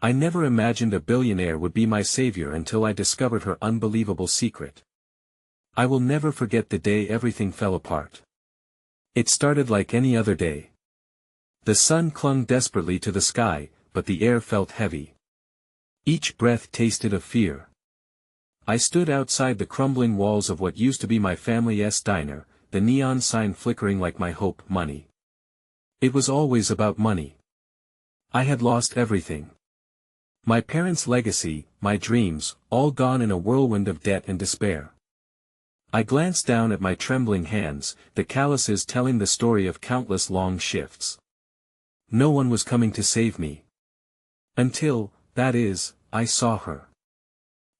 I never imagined a billionaire would be my savior until I discovered her unbelievable secret. I will never forget the day everything fell apart. It started like any other day. The sun clung desperately to the sky, but the air felt heavy. Each breath tasted of fear. I stood outside the crumbling walls of what used to be my family's diner, the neon sign flickering like my hope, money. It was always about money. I had lost everything. My parents' legacy, my dreams, all gone in a whirlwind of debt and despair. I glanced down at my trembling hands, the calluses telling the story of countless long shifts. No one was coming to save me. Until, that is, I saw her.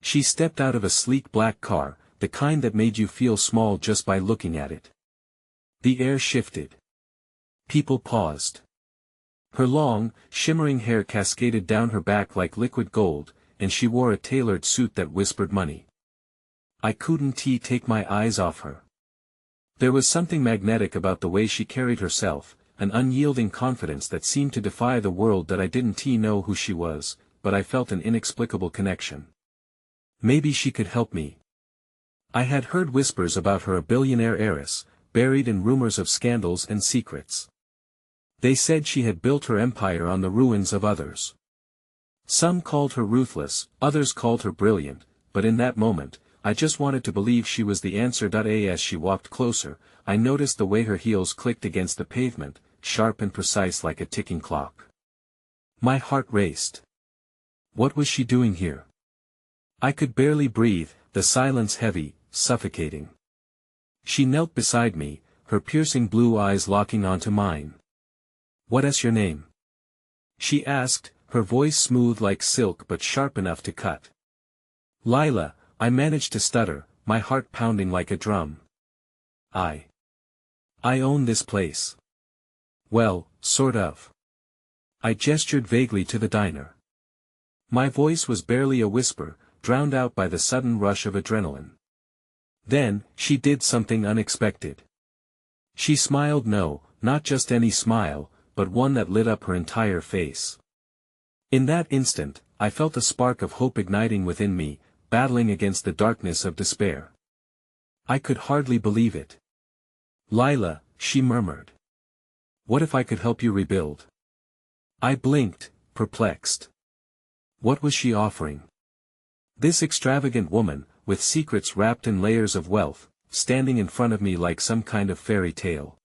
She stepped out of a sleek black car, the kind that made you feel small just by looking at it. The air shifted. People paused. Her long, shimmering hair cascaded down her back like liquid gold, and she wore a tailored suit that whispered money. I couldn't take my eyes off her. There was something magnetic about the way she carried herself, an unyielding confidence that seemed to defy the world that I didn't know who she was, but I felt an inexplicable connection. Maybe she could help me. I had heard whispers about her, a billionaire heiress, buried in rumors of scandals and secrets. They said she had built her empire on the ruins of others. Some called her ruthless, others called her brilliant, but in that moment, I just wanted to believe she was the answer. As she walked closer, I noticed the way her heels clicked against the pavement, sharp and precise like a ticking clock. My heart raced. What was she doing here? I could barely breathe, the silence heavy, suffocating. She knelt beside me, her piercing blue eyes locking onto mine. "What's your name?" she asked, her voice smooth like silk but sharp enough to cut. "Lila," I managed to stutter, my heart pounding like a drum. I own this place." "Well, sort of." I gestured vaguely to the diner. My voice was barely a whisper, drowned out by the sudden rush of adrenaline. Then, she did something unexpected. She smiled, no, not just any smile, but one that lit up her entire face. In that instant, I felt a spark of hope igniting within me, battling against the darkness of despair. I could hardly believe it. "Lila," she murmured. "What if I could help you rebuild?" I blinked, perplexed. What was she offering? This extravagant woman, with secrets wrapped in layers of wealth, standing in front of me like some kind of fairy tale.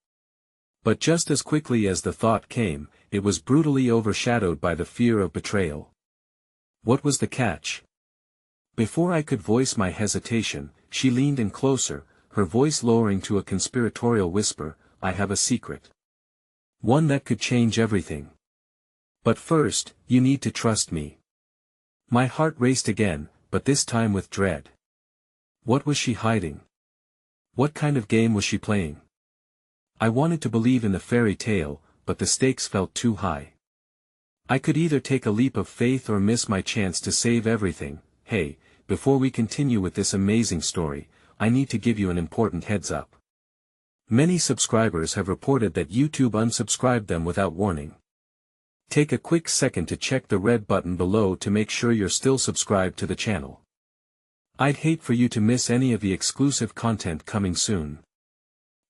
But just as quickly as the thought came, it was brutally overshadowed by the fear of betrayal. What was the catch? Before I could voice my hesitation, she leaned in closer, her voice lowering to a conspiratorial whisper, "I have a secret. One that could change everything. But first, you need to trust me." My heart raced again, but this time with dread. What was she hiding? What kind of game was she playing? I wanted to believe in the fairy tale, but the stakes felt too high. I could either take a leap of faith or miss my chance to save everything. Hey, before we continue with this amazing story, I need to give you an important heads up. Many subscribers have reported that YouTube unsubscribed them without warning. Take a quick second to check the red button below to make sure you're still subscribed to the channel. I'd hate for you to miss any of the exclusive content coming soon.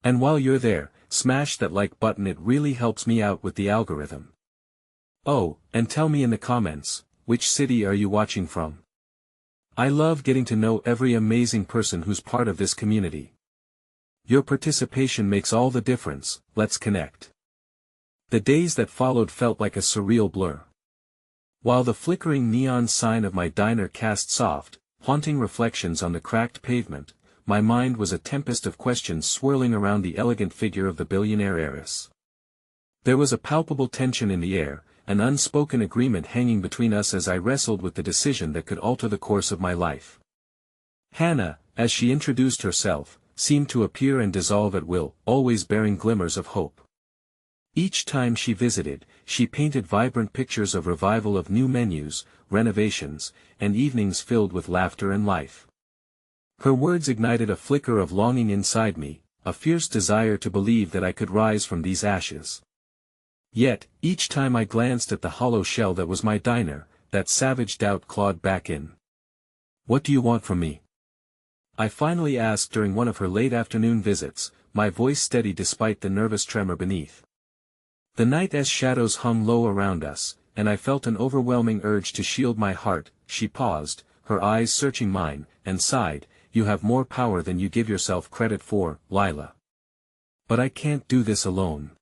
And while you're there, smash that like button, it really helps me out with the algorithm. Oh, and tell me in the comments, which city are you watching from? I love getting to know every amazing person who's part of this community. Your participation makes all the difference. Let's connect. The days that followed felt like a surreal blur. While the flickering neon sign of my diner cast soft, haunting reflections on the cracked pavement, my mind was a tempest of questions swirling around the elegant figure of the billionaire heiress. There was a palpable tension in the air, an unspoken agreement hanging between us as I wrestled with the decision that could alter the course of my life. Hannah, as she introduced herself, seemed to appear and dissolve at will, always bearing glimmers of hope. Each time she visited, she painted vibrant pictures of revival, of new menus, renovations, and evenings filled with laughter and life. Her words ignited a flicker of longing inside me, a fierce desire to believe that I could rise from these ashes. Yet, each time I glanced at the hollow shell that was my diner, that savage doubt clawed back in. "What do you want from me?" I finally asked during one of her late afternoon visits, my voice steady despite the nervous tremor beneath. The night's shadows hung low around us, and I felt an overwhelming urge to shield my heart. She paused, her eyes searching mine, and sighed, "You have more power than you give yourself credit for, Lila. But I can't do this alone.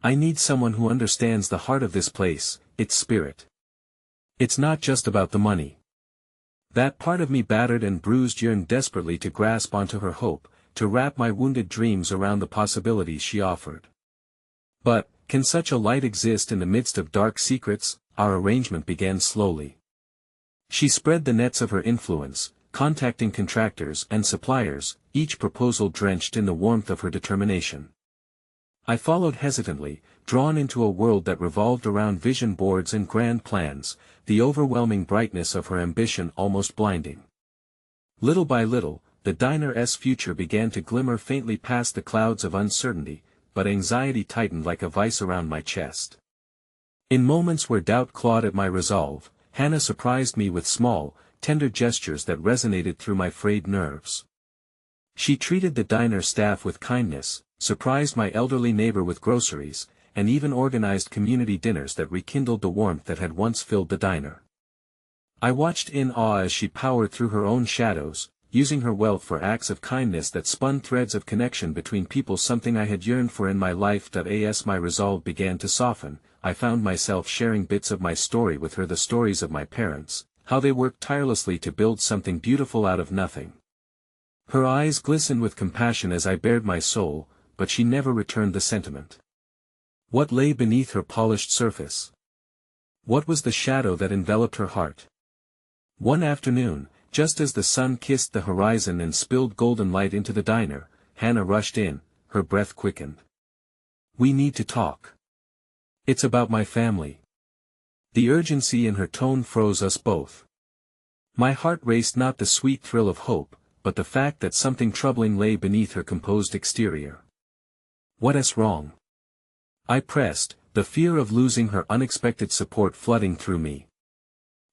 I need someone who understands the heart of this place, its spirit. It's not just about the money." That part of me battered and bruised yearned desperately to grasp onto her hope, to wrap my wounded dreams around the possibilities she offered. But, can such a light exist in the midst of dark secrets? Our arrangement began slowly. She spread the nets of her influence, contacting contractors and suppliers, each proposal drenched in the warmth of her determination. I followed hesitantly, drawn into a world that revolved around vision boards and grand plans, the overwhelming brightness of her ambition almost blinding. Little by little, the diner's future began to glimmer faintly past the clouds of uncertainty, but anxiety tightened like a vice around my chest. In moments where doubt clawed at my resolve, Hannah surprised me with small, tender gestures that resonated through my frayed nerves. She treated the diner staff with kindness, surprised my elderly neighbor with groceries, and even organized community dinners that rekindled the warmth that had once filled the diner. I watched in awe as she powered through her own shadows, using her wealth for acts of kindness that spun threads of connection between people, something I had yearned for in my life. As my resolve began to soften, I found myself sharing bits of my story with her, the stories of my parents, how they worked tirelessly to build something beautiful out of nothing. Her eyes glistened with compassion as I bared my soul, but she never returned the sentiment. What lay beneath her polished surface? What was the shadow that enveloped her heart? One afternoon, just as the sun kissed the horizon and spilled golden light into the diner, Hannah rushed in, her breath quickened. "We need to talk. It's about my family." The urgency in her tone froze us both. My heart raced, not the sweet thrill of hope, but the fact that something troubling lay beneath her composed exterior. "What's wrong?" I pressed, the fear of losing her unexpected support flooding through me.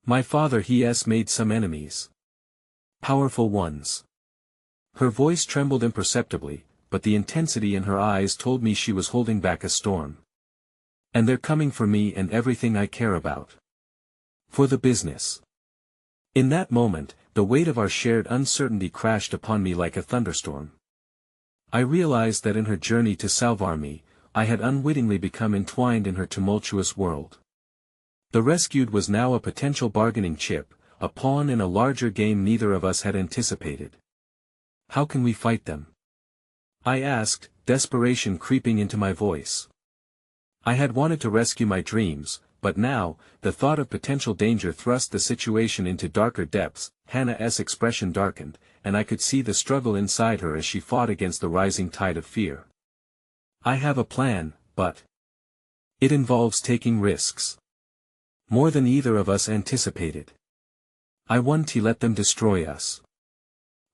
"My father, he's made some enemies. Powerful ones." Her voice trembled imperceptibly, but the intensity in her eyes told me she was holding back a storm. "And they're coming for me and everything I care about. For the business." In that moment, the weight of our shared uncertainty crashed upon me like a thunderstorm. I realized that in her journey to salvar me, I had unwittingly become entwined in her tumultuous world. The rescued was now a potential bargaining chip, a pawn in a larger game neither of us had anticipated. "How can we fight them?" I asked, desperation creeping into my voice. I had wanted to rescue my dreams, but now, the thought of potential danger thrust the situation into darker depths. Hannah's expression darkened, and I could see the struggle inside her as she fought against the rising tide of fear. "I have a plan, but it involves taking risks. More than either of us anticipated. I want to let them destroy us."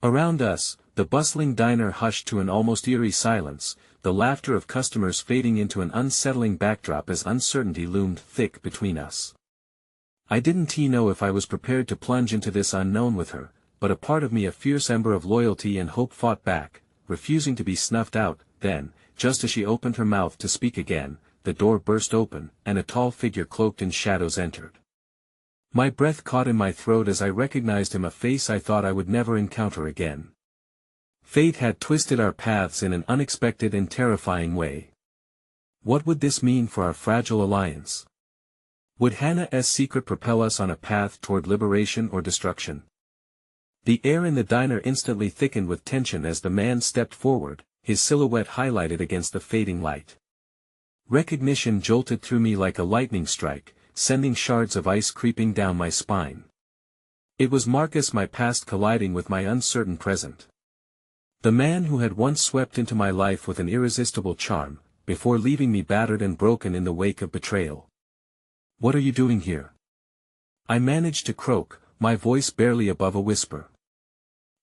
Around us, the bustling diner hushed to an almost eerie silence, the laughter of customers fading into an unsettling backdrop as uncertainty loomed thick between us. I didn't know if I was prepared to plunge into this unknown with her, but a part of me, a fierce ember of loyalty and hope, fought back, refusing to be snuffed out. Then, just as she opened her mouth to speak again, the door burst open, and a tall figure cloaked in shadows entered. My breath caught in my throat as I recognized him, a face I thought I would never encounter again. Fate had twisted our paths in an unexpected and terrifying way. What would this mean for our fragile alliance? Would Hannah's secret propel us on a path toward liberation or destruction? The air in the diner instantly thickened with tension as the man stepped forward, his silhouette highlighted against the fading light. Recognition jolted through me like a lightning strike, sending shards of ice creeping down my spine. It was Marcus, my past colliding with my uncertain present. The man who had once swept into my life with an irresistible charm, before leaving me battered and broken in the wake of betrayal. "What are you doing here?" I managed to croak, my voice barely above a whisper.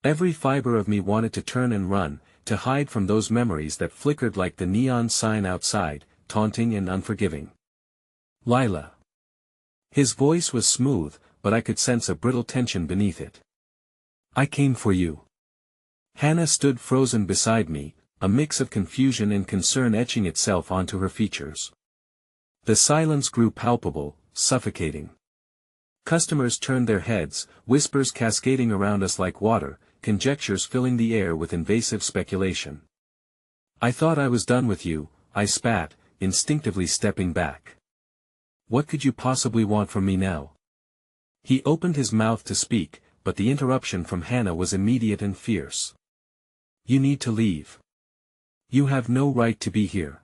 Every fiber of me wanted to turn and run, to hide from those memories that flickered like the neon sign outside, taunting and unforgiving. "Lila. His voice was smooth, but I could sense a brittle tension beneath it. I came for you. Hannah stood frozen beside me, a mix of confusion and concern etching itself onto her features. The silence grew palpable, suffocating. Customers turned their heads, whispers cascading around us like water, conjectures filling the air with invasive speculation. I thought I was done with you, I spat, instinctively stepping back. What could you possibly want from me now? He opened his mouth to speak, but the interruption from Hannah was immediate and fierce. You need to leave. You have no right to be here.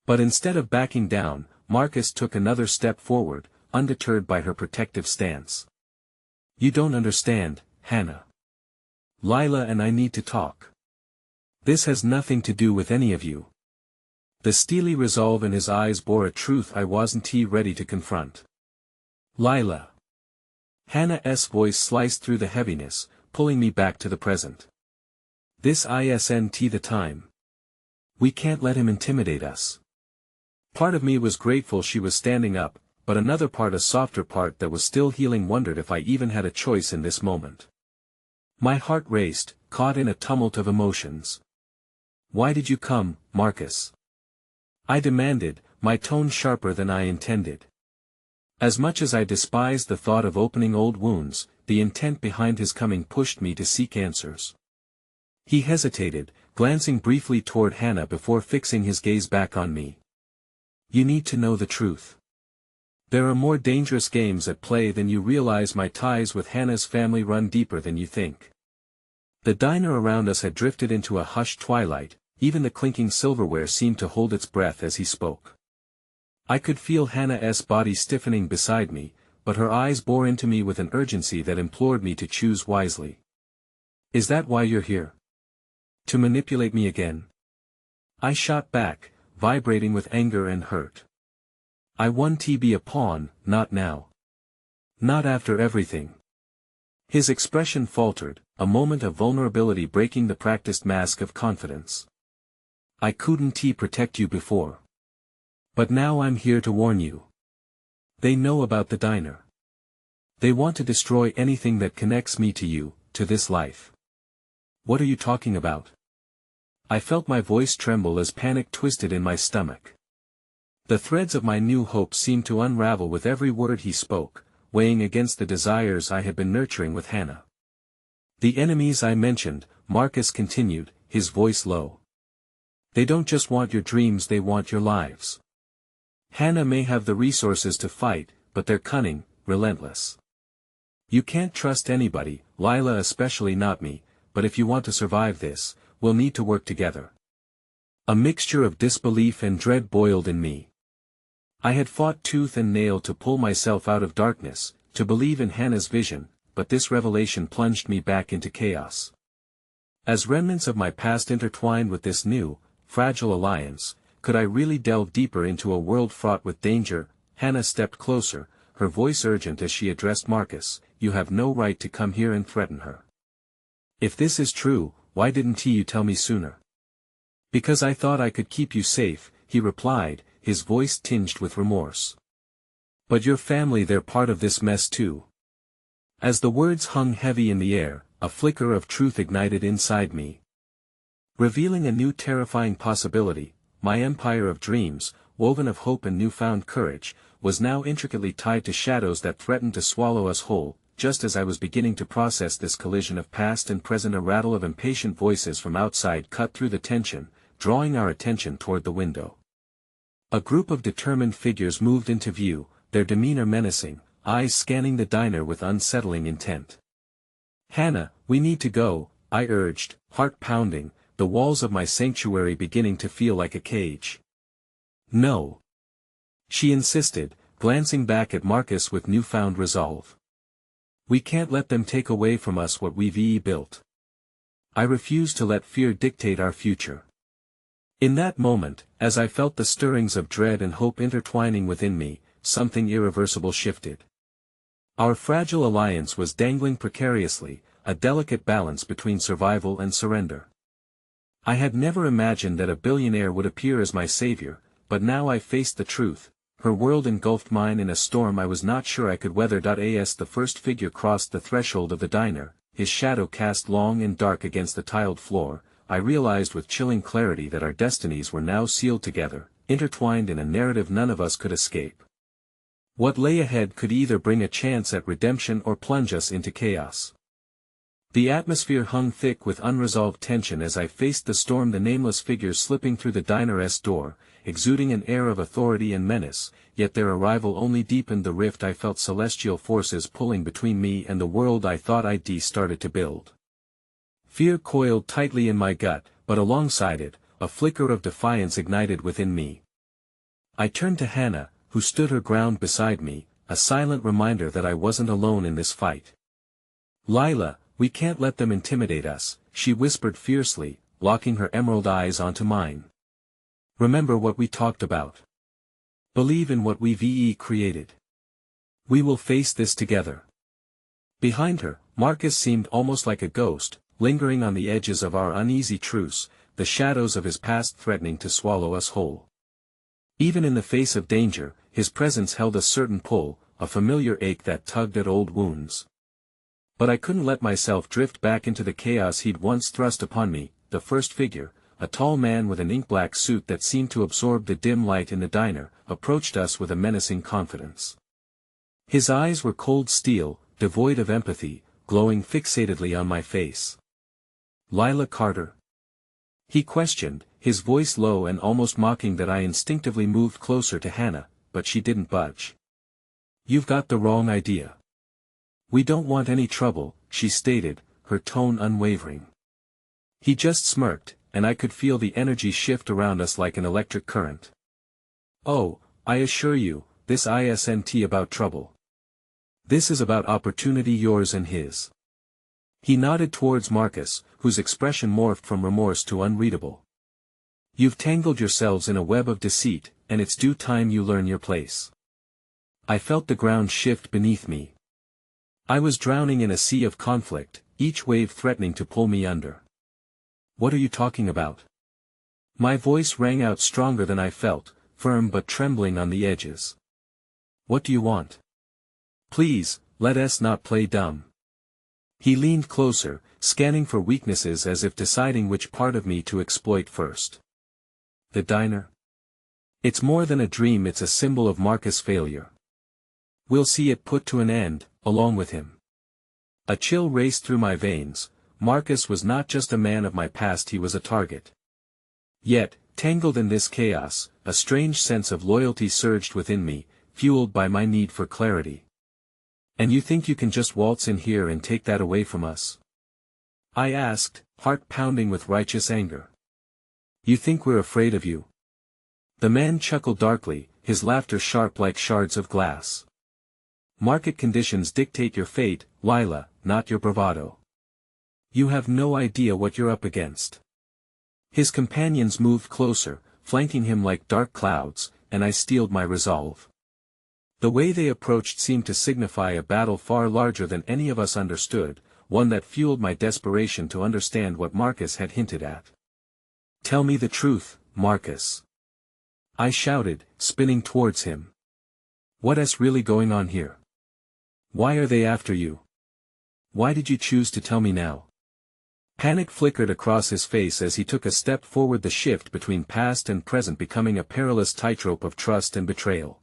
But instead of backing down, Marcus took another step forward, undeterred by her protective stance. You don't understand, Hannah. Lila and I need to talk. This has nothing to do with any of you. The steely resolve in his eyes bore a truth I wasn't ready to confront. Lila. Hannah's voice sliced through the heaviness, pulling me back to the present. This isn't the time. We can't let him intimidate us. Part of me was grateful she was standing up, but another part, a softer part that was still healing, wondered if I even had a choice in this moment. My heart raced, caught in a tumult of emotions. Why did you come, Marcus? I demanded, my tone sharper than I intended. As much as I despised the thought of opening old wounds, the intent behind his coming pushed me to seek answers. He hesitated, glancing briefly toward Hannah before fixing his gaze back on me. You need to know the truth. There are more dangerous games at play than you realize. My ties with Hannah's family run deeper than you think. The diner around us had drifted into a hushed twilight, even the clinking silverware seemed to hold its breath as he spoke. I could feel Hannah's body stiffening beside me, but her eyes bore into me with an urgency that implored me to choose wisely. Is that why you're here? To manipulate me again? I shot back, vibrating with anger and hurt. I want to be a pawn, not now. Not after everything. His expression faltered, a moment of vulnerability breaking the practiced mask of confidence. I couldn't protect you before. But now I'm here to warn you. They know about the diner. They want to destroy anything that connects me to you, to this life. What are you talking about? I felt my voice tremble as panic twisted in my stomach. The threads of my new hope seemed to unravel with every word he spoke, weighing against the desires I had been nurturing with Hannah. The enemies I mentioned, Marcus continued, his voice low. They don't just want your dreams, they want your lives. Hannah may have the resources to fight, but they're cunning, relentless. You can't trust anybody, Lila, especially not me, but if you want to survive this, we'll need to work together. A mixture of disbelief and dread boiled in me. I had fought tooth and nail to pull myself out of darkness, to believe in Hannah's vision, but this revelation plunged me back into chaos. As remnants of my past intertwined with this new, fragile alliance, could I really delve deeper into a world fraught with danger? Hannah stepped closer, her voice urgent as she addressed Marcus. You have no right to come here and threaten her. If this is true, why didn't you tell me sooner? Because I thought I could keep you safe, he replied, his voice tinged with remorse. But your family, they're part of this mess too. As the words hung heavy in the air, a flicker of truth ignited inside me. Revealing a new terrifying possibility, my empire of dreams, woven of hope and newfound courage, was now intricately tied to shadows that threatened to swallow us whole. Just as I was beginning to process this collision of past and present, a rattle of impatient voices from outside cut through the tension, drawing our attention toward the window. A group of determined figures moved into view, their demeanor menacing, eyes scanning the diner with unsettling intent. Hannah, we need to go, I urged, heart pounding, the walls of my sanctuary beginning to feel like a cage. No. She insisted, glancing back at Marcus with newfound resolve. We can't let them take away from us what we've built. I refuse to let fear dictate our future. In that moment, as I felt the stirrings of dread and hope intertwining within me, something irreversible shifted. Our fragile alliance was dangling precariously, a delicate balance between survival and surrender. I had never imagined that a billionaire would appear as my savior, but now I faced the truth. her world engulfed mine in a storm I was not sure I could weather. As the first figure crossed the threshold of the diner, his shadow cast long and dark against the tiled floor, I realized with chilling clarity that our destinies were now sealed together, intertwined in a narrative none of us could escape. What lay ahead could either bring a chance at redemption or plunge us into chaos. The atmosphere hung thick with unresolved tension as I faced the storm, the nameless figures slipping through the diner's door, exuding an air of authority and menace, yet their arrival only deepened the rift. I felt celestial forces pulling between me and the world I thought I'd started to build. Fear coiled tightly in my gut, but alongside it, a flicker of defiance ignited within me. I turned to Hannah, who stood her ground beside me, a silent reminder that I wasn't alone in this fight. "Lila, we can't let them intimidate us," she whispered fiercely, locking her emerald eyes onto mine. "Remember what we talked about. Believe in what we've created. We will face this together." Behind her, Marcus seemed almost like a ghost, lingering on the edges of our uneasy truce, the shadows of his past threatening to swallow us whole. Even in the face of danger, his presence held a certain pull, a familiar ache that tugged at old wounds. But I couldn't let myself drift back into the chaos he'd once thrust upon me. The first figure, a tall man with an ink-black suit that seemed to absorb the dim light in the diner, approached us with a menacing confidence. His eyes were cold steel, devoid of empathy, glowing fixatedly on my face. "Lila Carter?" he questioned, his voice low and almost mocking. That I instinctively moved closer to Hannah, but she didn't budge. "You've got the wrong idea. We don't want any trouble," she stated, her tone unwavering. He just smirked, and I could feel the energy shift around us like an electric current. "Oh, I assure you, this isn't about trouble. This is about opportunity, yours and his." He nodded towards Marcus, whose expression morphed from remorse to unreadable. "You've tangled yourselves in a web of deceit, and it's due time you learn your place." I felt the ground shift beneath me. I was drowning in a sea of conflict, each wave threatening to pull me under. "What are you talking about?" My voice rang out stronger than I felt, firm but trembling on the edges. "What do you want? Please, let us not play dumb." He leaned closer, scanning for weaknesses as if deciding which part of me to exploit first. "The diner? It's more than a dream, it's a symbol of Marcus' failure. We'll see it put to an end, along with him." A chill raced through my veins. Marcus was not just a man of my past, he was a target. Yet, tangled in this chaos, a strange sense of loyalty surged within me, fueled by my need for clarity. "And you think you can just waltz in here and take that away from us?" I asked, heart pounding with righteous anger. "You think we're afraid of you?" The man chuckled darkly, his laughter sharp like shards of glass. "Market conditions dictate your fate, Lila, not your bravado. You have no idea what you're up against." His companions moved closer, flanking him like dark clouds, and I steeled my resolve. The way they approached seemed to signify a battle far larger than any of us understood, one that fueled my desperation to understand what Marcus had hinted at. "Tell me the truth, Marcus," I shouted, spinning towards him. "What's really going on here? Why are they after you? Why did you choose to tell me now?" Panic flickered across his face as he took a step forward, the shift between past and present becoming a perilous tightrope of trust and betrayal.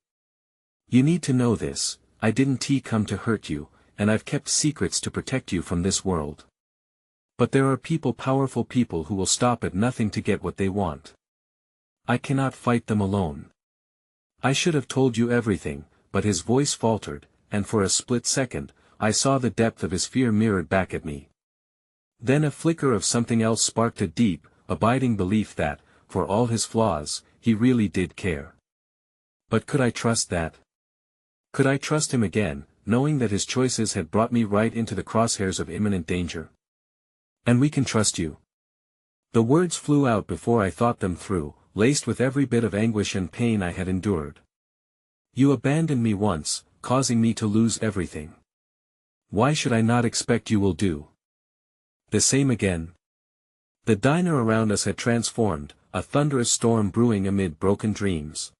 "You need to know this, I didn't come to hurt you, and I've kept secrets to protect you from this world. But there are people, powerful people, who will stop at nothing to get what they want. I cannot fight them alone. I should have told you everything," but his voice faltered, and for a split second, I saw the depth of his fear mirrored back at me. Then a flicker of something else sparked, a deep, abiding belief that, for all his flaws, he really did care. But could I trust that? Could I trust him again, knowing that his choices had brought me right into the crosshairs of imminent danger? "And we can trust you." The words flew out before I thought them through, laced with every bit of anguish and pain I had endured. "You abandoned me once, causing me to lose everything. Why should I not expect you will do the same again?" The diner around us had transformed, a thunderous storm brewing amid broken dreams.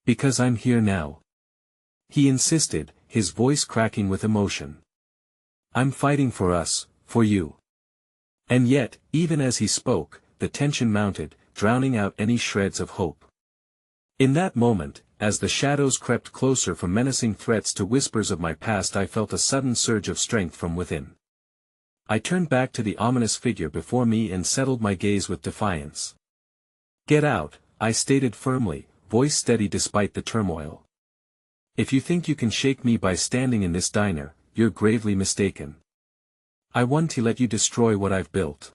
Because I'm here now. He insisted, his voice cracking with emotion. I'm fighting for us, for you. And yet, even as he spoke, the tension mounted, drowning out any shreds of hope. In that moment, as the shadows crept closer from menacing threats to whispers of my past, I felt a sudden surge of strength from within. I turned back to the ominous figure before me and settled my gaze with defiance. Get out, I stated firmly, voice steady despite the turmoil. If you think you can shake me by standing in this diner, you're gravely mistaken. I want to let you destroy what I've built.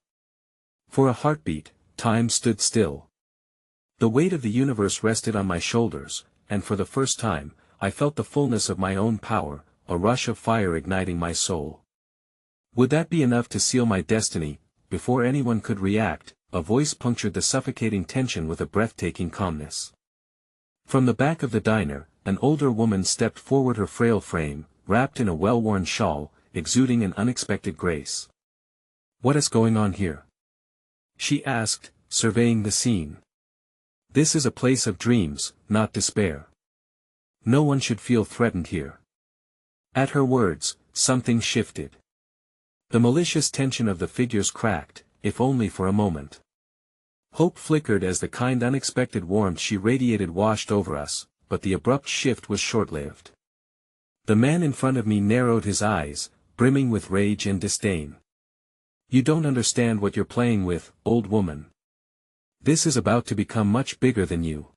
For a heartbeat, time stood still. The weight of the universe rested on my shoulders, and for the first time, I felt the fullness of my own power, a rush of fire igniting my soul. Would that be enough to seal my destiny? Before anyone could react, a voice punctured the suffocating tension with a breathtaking calmness. From the back of the diner, an older woman stepped forward, her frail frame, wrapped in a well-worn shawl, exuding an unexpected grace. What is going on here? She asked, surveying the scene. This is a place of dreams, not despair. No one should feel threatened here. At her words, something shifted. The malicious tension of the figures cracked, if only for a moment. Hope flickered as the kind unexpected warmth she radiated washed over us, but the abrupt shift was short-lived. The man in front of me narrowed his eyes, brimming with rage and disdain. You don't understand what you're playing with, old woman. This is about to become much bigger than you.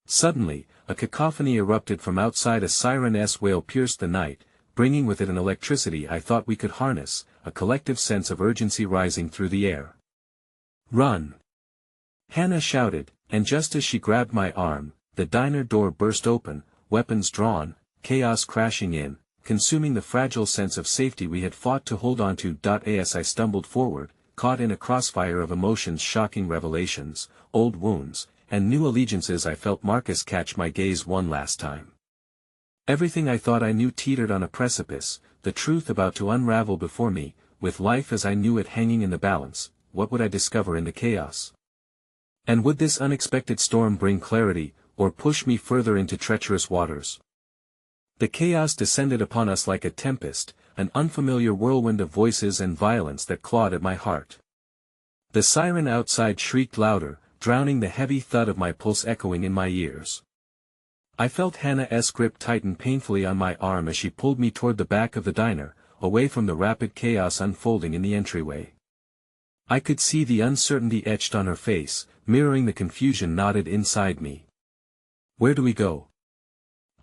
Suddenly, a cacophony erupted from outside. A siren-s wail pierced the night, bringing with it an electricity I thought we could harness, a collective sense of urgency rising through the air. Run! Hannah shouted, and just as she grabbed my arm, the diner door burst open, weapons drawn, chaos crashing in, consuming the fragile sense of safety we had fought to hold on to. As I stumbled forward, caught in a crossfire of emotions, shocking revelations, old wounds, and new allegiances, I felt Marcus catch my gaze one last time. Everything I thought I knew teetered on a precipice, the truth about to unravel before me, with life as I knew it hanging in the balance. What would I discover in the chaos? And would this unexpected storm bring clarity, or push me further into treacherous waters? The chaos descended upon us like a tempest, an unfamiliar whirlwind of voices and violence that clawed at my heart. The siren outside shrieked louder, drowning the heavy thud of my pulse echoing in my ears. I felt Hannah's grip tighten painfully on my arm as she pulled me toward the back of the diner, away from the rapid chaos unfolding in the entryway. I could see the uncertainty etched on her face, mirroring the confusion knotted inside me. Where do we go?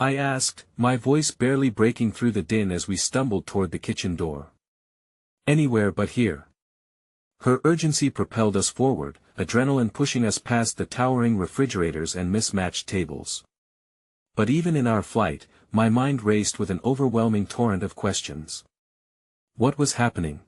I asked, my voice barely breaking through the din as we stumbled toward the kitchen door. Anywhere but here. Her urgency propelled us forward, adrenaline pushing us past the towering refrigerators and mismatched tables. But even in our flight, my mind raced with an overwhelming torrent of questions. What was happening?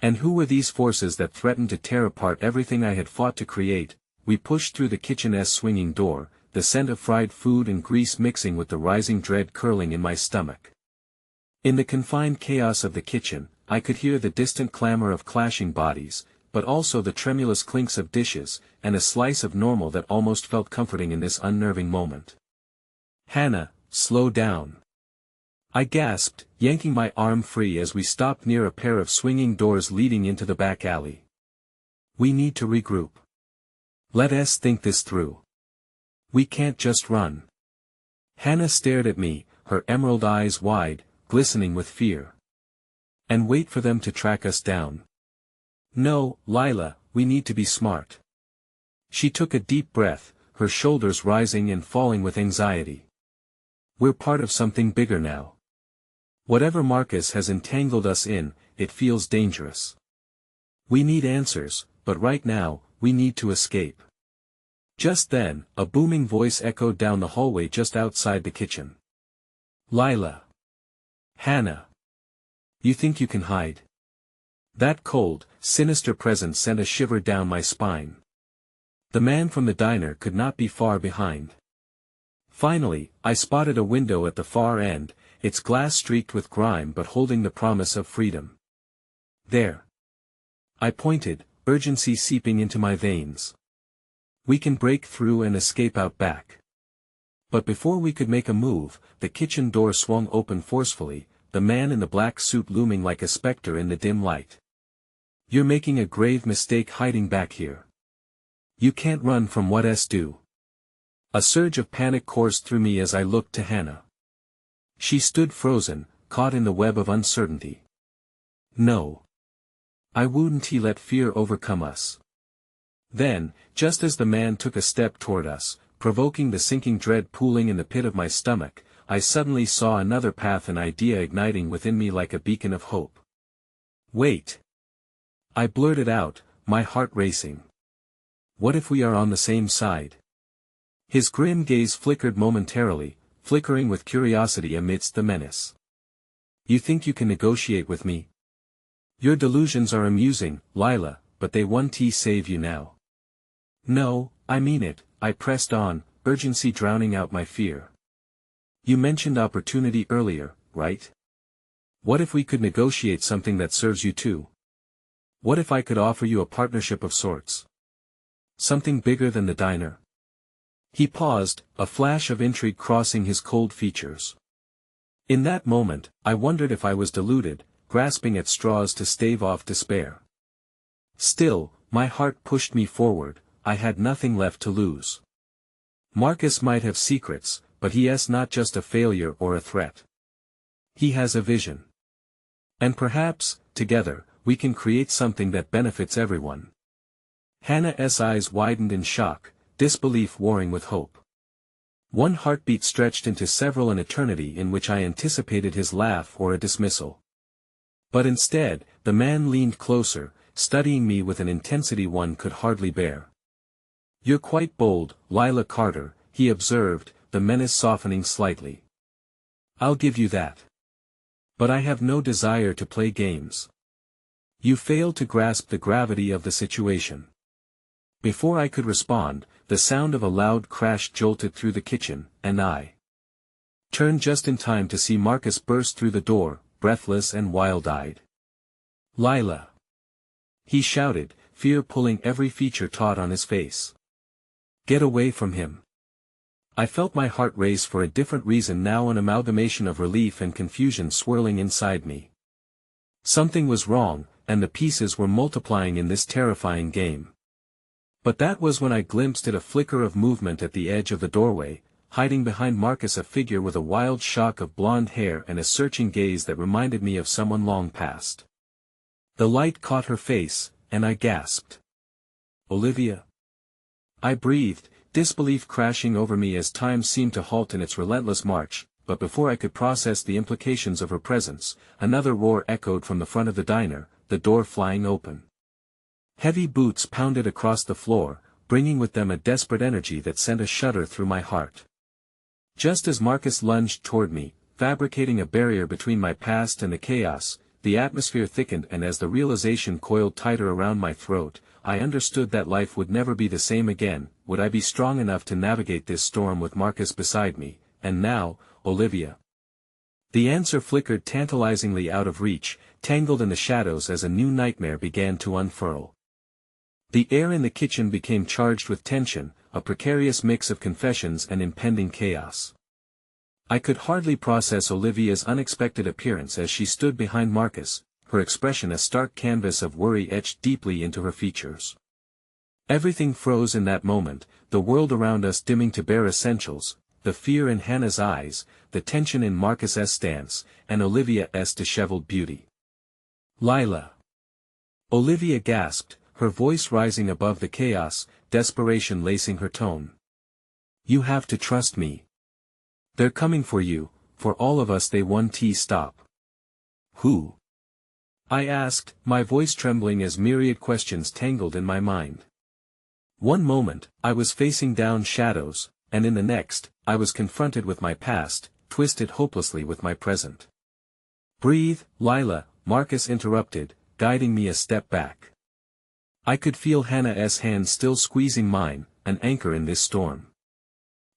And who were these forces that threatened to tear apart everything I had fought to create? We pushed through the kitchen's swinging door, the scent of fried food and grease mixing with the rising dread curling in my stomach. In the confined chaos of the kitchen, I could hear the distant clamor of clashing bodies, but also the tremulous clinks of dishes, and a slice of normal that almost felt comforting in this unnerving moment. Hannah, slow down. I gasped, yanking my arm free as we stopped near a pair of swinging doors leading into the back alley. We need to regroup. Let us think this through. We can't just run. Hannah stared at me, her emerald eyes wide, glistening with fear. And wait for them to track us down. No, Lila, we need to be smart. She took a deep breath, her shoulders rising and falling with anxiety. We're part of something bigger now. Whatever Marcus has entangled us in, it feels dangerous. We need answers, but right now, we need to escape. Just then, a booming voice echoed down the hallway just outside the kitchen. Lila. Hannah. You think you can hide? That cold, sinister presence sent a shiver down my spine. The man from the diner could not be far behind. Finally, I spotted a window at the far end, its glass streaked with grime but holding the promise of freedom. There. I pointed, urgency seeping into my veins. We can break through and escape out back. But before we could make a move, the kitchen door swung open forcefully, the man in the black suit looming like a specter in the dim light. "You're making a grave mistake hiding back here. You can't run from what's due." A surge of panic coursed through me as I looked to Hannah. She stood frozen, caught in the web of uncertainty. No. I wouldn't let fear overcome us. Then, just as the man took a step toward us, provoking the sinking dread pooling in the pit of my stomach, I suddenly saw another path, an idea igniting within me like a beacon of hope. "Wait." I blurted out, my heart racing. "What if we are on the same side?" His grim gaze flickered momentarily, flickering with curiosity amidst the menace. "You think you can negotiate with me? Your delusions are amusing, Lila, but they won't save you now." "No, I mean it," I pressed on, urgency drowning out my fear. "You mentioned opportunity earlier, right? What if we could negotiate something that serves you too? What if I could offer you a partnership of sorts? Something bigger than the diner?" He paused, a flash of intrigue crossing his cold features. In that moment, I wondered if I was deluded, grasping at straws to stave off despair. Still, my heart pushed me forward. I had nothing left to lose. Marcus might have secrets, but he is not just a failure or a threat. He has a vision. And perhaps, together, we can create something that benefits everyone. Hannah's eyes widened in shock, disbelief warring with hope. One heartbeat stretched into several, an eternity in which I anticipated his laugh or a dismissal. But instead, the man leaned closer, studying me with an intensity one could hardly bear. "You're quite bold, Lila Carter," he observed, the menace softening slightly. "I'll give you that. But I have no desire to play games. You fail to grasp the gravity of the situation." Before I could respond, the sound of a loud crash jolted through the kitchen, and I turned just in time to see Marcus burst through the door, breathless and wild-eyed. "Lila!" he shouted, fear pulling every feature taut on his face. "Get away from him." I felt my heart race for a different reason now, an amalgamation of relief and confusion swirling inside me. Something was wrong, and the pieces were multiplying in this terrifying game. But that was when I glimpsed a flicker of movement at the edge of the doorway, hiding behind Marcus, a figure with a wild shock of blonde hair and a searching gaze that reminded me of someone long past. The light caught her face, and I gasped. "Olivia?" I breathed, disbelief crashing over me as time seemed to halt in its relentless march, but before I could process the implications of her presence, another roar echoed from the front of the diner, the door flying open. Heavy boots pounded across the floor, bringing with them a desperate energy that sent a shudder through my heart. Just as Marcus lunged toward me, fabricating a barrier between my past and the chaos, the atmosphere thickened, and as the realization coiled tighter around my throat, I understood that life would never be the same again. Would I be strong enough to navigate this storm with Marcus beside me? And now, Olivia. The answer flickered tantalizingly out of reach, tangled in the shadows as a new nightmare began to unfurl. The air in the kitchen became charged with tension, a precarious mix of confessions and impending chaos. I could hardly process Olivia's unexpected appearance as she stood behind Marcus, her expression a stark canvas of worry etched deeply into her features. Everything froze in that moment, the world around us dimming to bare essentials, the fear in Hannah's eyes, the tension in Marcus's stance, and Olivia's disheveled beauty. "Lila!" Olivia gasped, her voice rising above the chaos, desperation lacing her tone. "You have to trust me. They're coming for you, for all of us. They won't stop." "Who?" I asked, my voice trembling as myriad questions tangled in my mind. One moment, I was facing down shadows, and in the next, I was confronted with my past, twisted hopelessly with my present. "Breathe, Lila," Marcus interrupted, guiding me a step back. I could feel Hannah's hand still squeezing mine, an anchor in this storm.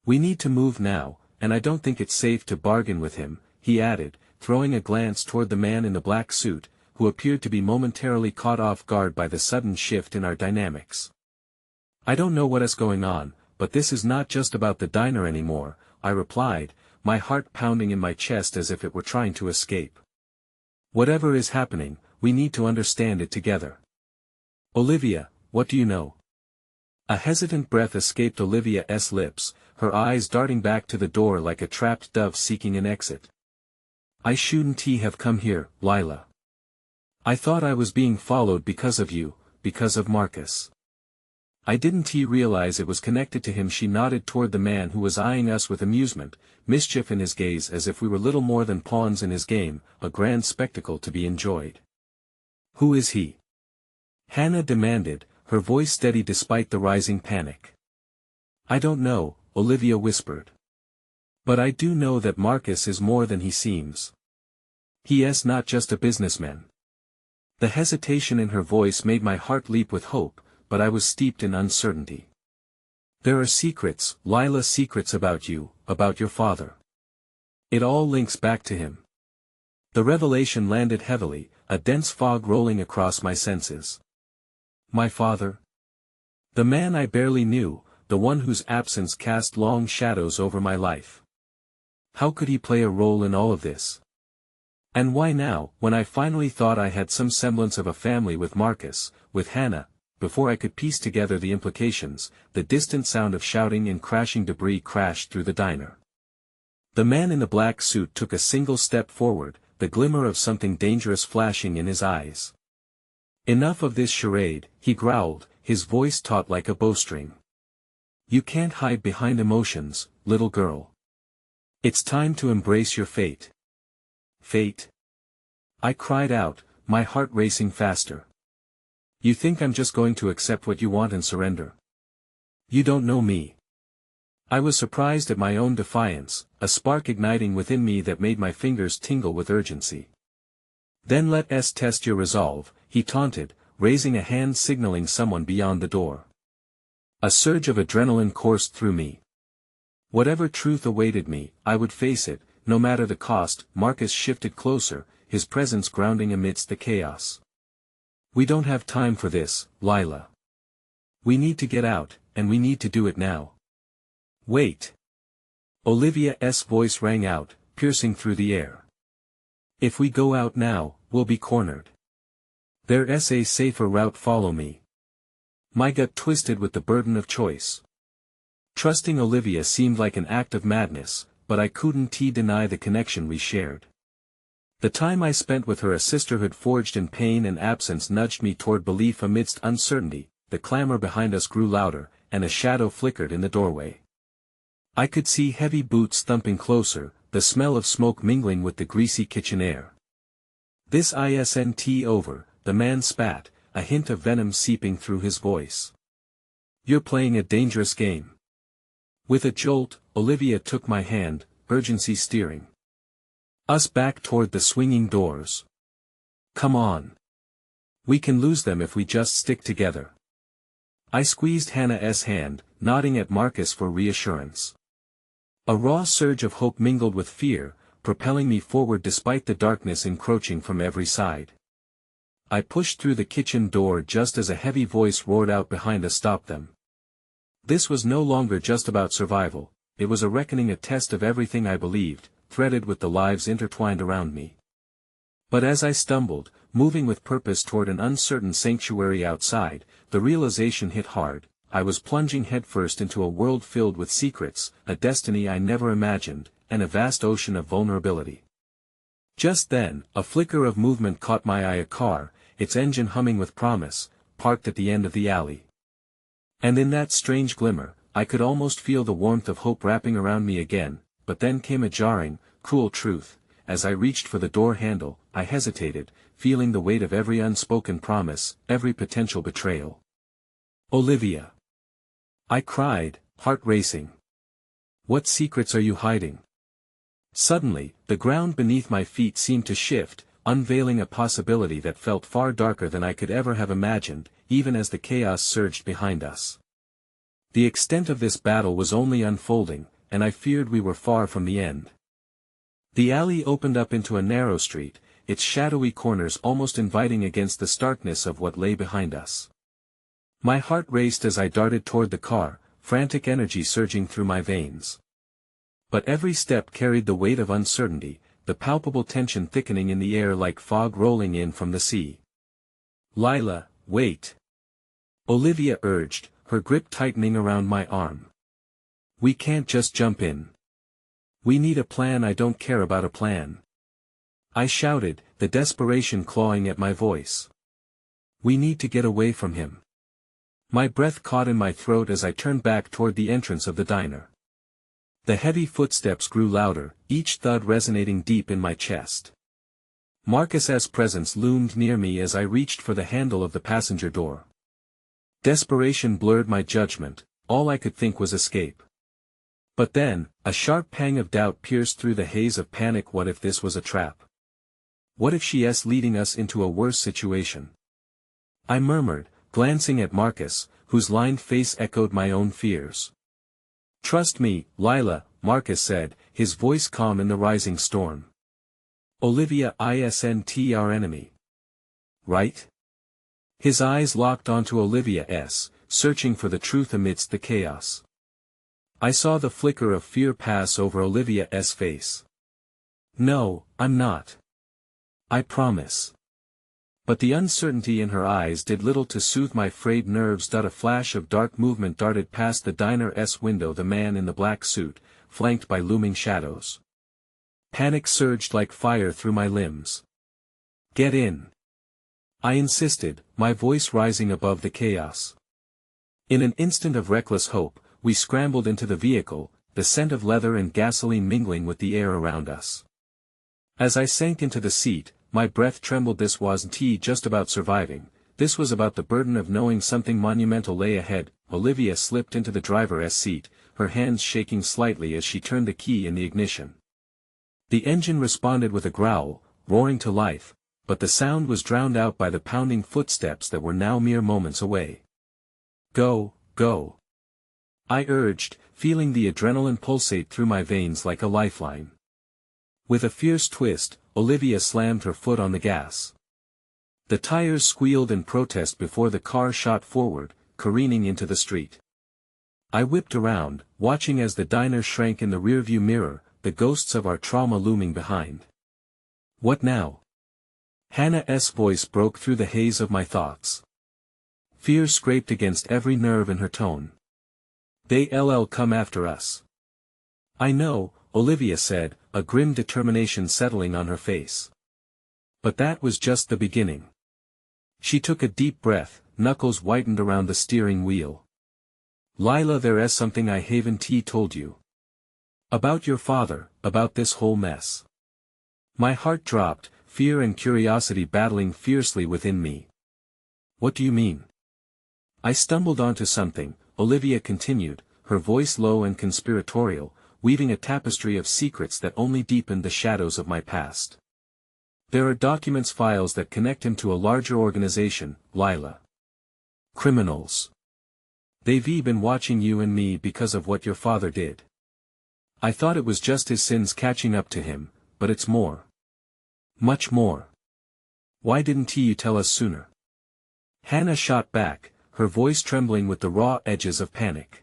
"We need to move now, and I don't think it's safe to bargain with him," he added, throwing a glance toward the man in the black suit, who appeared to be momentarily caught off guard by the sudden shift in our dynamics. "I don't know what is going on, but this is not just about the diner anymore. I replied, my heart pounding in my chest as if it were trying to escape. Whatever is happening, we need to understand it together. Olivia, what do you know? A hesitant breath escaped Olivia's lips, her eyes darting back to the door like a trapped dove seeking an exit. I shouldn't have come here, Lila. I thought I was being followed because of you, because of Marcus. I didn't realize it was connected to him. She nodded toward the man who was eyeing us with amusement, mischief in his gaze as if we were little more than pawns in his game, a grand spectacle to be enjoyed. Who is he? Hannah demanded, her voice steady despite the rising panic. I don't know, Olivia whispered. But I do know that Marcus is more than he seems. He is not just a businessman. The hesitation in her voice made my heart leap with hope, but I was steeped in uncertainty. There are secrets, Lila, secrets about you, about your father. It all links back to him. The revelation landed heavily, a dense fog rolling across my senses. My father? The man I barely knew, the one whose absence cast long shadows over my life. How could he play a role in all of this? And why now, when I finally thought I had some semblance of a family with Marcus, with Hannah, before I could piece together the implications, the distant sound of shouting and crashing debris crashed through the diner. The man in the black suit took a single step forward, the glimmer of something dangerous flashing in his eyes. Enough of this charade, he growled, his voice taut like a bowstring. You can't hide behind emotions, little girl. It's time to embrace your fate. Fate? I cried out, my heart racing faster. You think I'm just going to accept what you want and surrender? You don't know me. I was surprised at my own defiance, a spark igniting within me that made my fingers tingle with urgency. Then let us test your resolve, he taunted, raising a hand signaling someone beyond the door. A surge of adrenaline coursed through me. Whatever truth awaited me, I would face it, no matter the cost. Marcus shifted closer, his presence grounding amidst the chaos. We don't have time for this, Lila. We need to get out, and we need to do it now. Wait. Olivia's voice rang out, piercing through the air. If we go out now, we'll be cornered. There's a safer route. Follow me. My gut twisted with the burden of choice. Trusting Olivia seemed like an act of madness, but I couldn't deny the connection we shared. The time I spent with her, a sisterhood forged in pain and absence, nudged me toward belief amidst uncertainty. The clamor behind us grew louder, and a shadow flickered in the doorway. I could see heavy boots thumping closer, the smell of smoke mingling with the greasy kitchen air. This isn't over, the man spat, a hint of venom seeping through his voice. You're playing a dangerous game. With a jolt, Olivia took my hand, urgency steering us back toward the swinging doors. Come on. We can lose them if we just stick together. I squeezed Hannah's hand, nodding at Marcus for reassurance. A raw surge of hope mingled with fear, propelling me forward despite the darkness encroaching from every side. I pushed through the kitchen door just as a heavy voice roared out behind us, "Stop them." This was no longer just about survival, it was a reckoning, a test of everything I believed, threaded with the lives intertwined around me. But as I stumbled, moving with purpose toward an uncertain sanctuary outside, the realization hit hard. I was plunging headfirst into a world filled with secrets, a destiny I never imagined, and a vast ocean of vulnerability. Just then, a flicker of movement caught my eye, a car, its engine humming with promise, parked at the end of the alley. And in that strange glimmer, I could almost feel the warmth of hope wrapping around me again, but then came a jarring, cruel truth. As I reached for the door handle, I hesitated, feeling the weight of every unspoken promise, every potential betrayal. Olivia! I cried, heart racing. What secrets are you hiding? Suddenly, the ground beneath my feet seemed to shift, unveiling a possibility that felt far darker than I could ever have imagined, even as the chaos surged behind us. The extent of this battle was only unfolding, and I feared we were far from the end. The alley opened up into a narrow street, its shadowy corners almost inviting against the starkness of what lay behind us. My heart raced as I darted toward the car, frantic energy surging through my veins. But every step carried the weight of uncertainty, the palpable tension thickening in the air like fog rolling in from the sea. "Lila, wait," Olivia urged, her grip tightening around my arm. "We can't just jump in. We need a plan. I don't care about a plan," I shouted, the desperation clawing at my voice. "We need to get away from him." My breath caught in my throat as I turned back toward the entrance of the diner. The heavy footsteps grew louder, each thud resonating deep in my chest. Marcus's presence loomed near me as I reached for the handle of the passenger door. Desperation blurred my judgment, all I could think was escape. But then, a sharp pang of doubt pierced through the haze of panic. What if this was a trap? What if she's leading us into a worse situation? I murmured, glancing at Marcus, whose lined face echoed my own fears. "Trust me, Lila," Marcus said, his voice calm in the rising storm. "Olivia isn't our enemy. Right?" His eyes locked onto Olivia's, searching for the truth amidst the chaos. I saw the flicker of fear pass over Olivia's face. "No, I'm not. I promise." But the uncertainty in her eyes did little to soothe my frayed nerves. A flash of dark movement darted past the diner's window. The man in the black suit, flanked by looming shadows. Panic surged like fire through my limbs. "Get in," I insisted, my voice rising above the chaos. In an instant of reckless hope, we scrambled into the vehicle, the scent of leather and gasoline mingling with the air around us. As I sank into the seat, my breath trembled. This wasn't just about surviving, this was about the burden of knowing something monumental lay ahead. Olivia slipped into the driver's seat, her hands shaking slightly as she turned the key in the ignition. The engine responded with a growl, roaring to life, but the sound was drowned out by the pounding footsteps that were now mere moments away. "Go, go," I urged, feeling the adrenaline pulsate through my veins like a lifeline. With a fierce twist, Olivia slammed her foot on the gas. The tires squealed in protest before the car shot forward, careening into the street. I whipped around, watching as the diner shrank in the rearview mirror, the ghosts of our trauma looming behind. "What now?" Hannah's voice broke through the haze of my thoughts. Fear scraped against every nerve in her tone. "They'll come after us." "I know," Olivia said, a grim determination settling on her face. But that was just the beginning. She took a deep breath, knuckles whitened around the steering wheel. "Lila, there's something I haven't told you. About your father, about this whole mess." My heart dropped, fear and curiosity battling fiercely within me. "What do you mean?" "I stumbled onto something," Olivia continued, her voice low and conspiratorial, weaving a tapestry of secrets that only deepened the shadows of my past. "There are documents, files that connect him to a larger organization, Lila. Criminals. They've been watching you and me because of what your father did. I thought it was just his sins catching up to him, but it's more. Much more. Why didn't you tell us sooner?" Hannah shot back, her voice trembling with the raw edges of panic.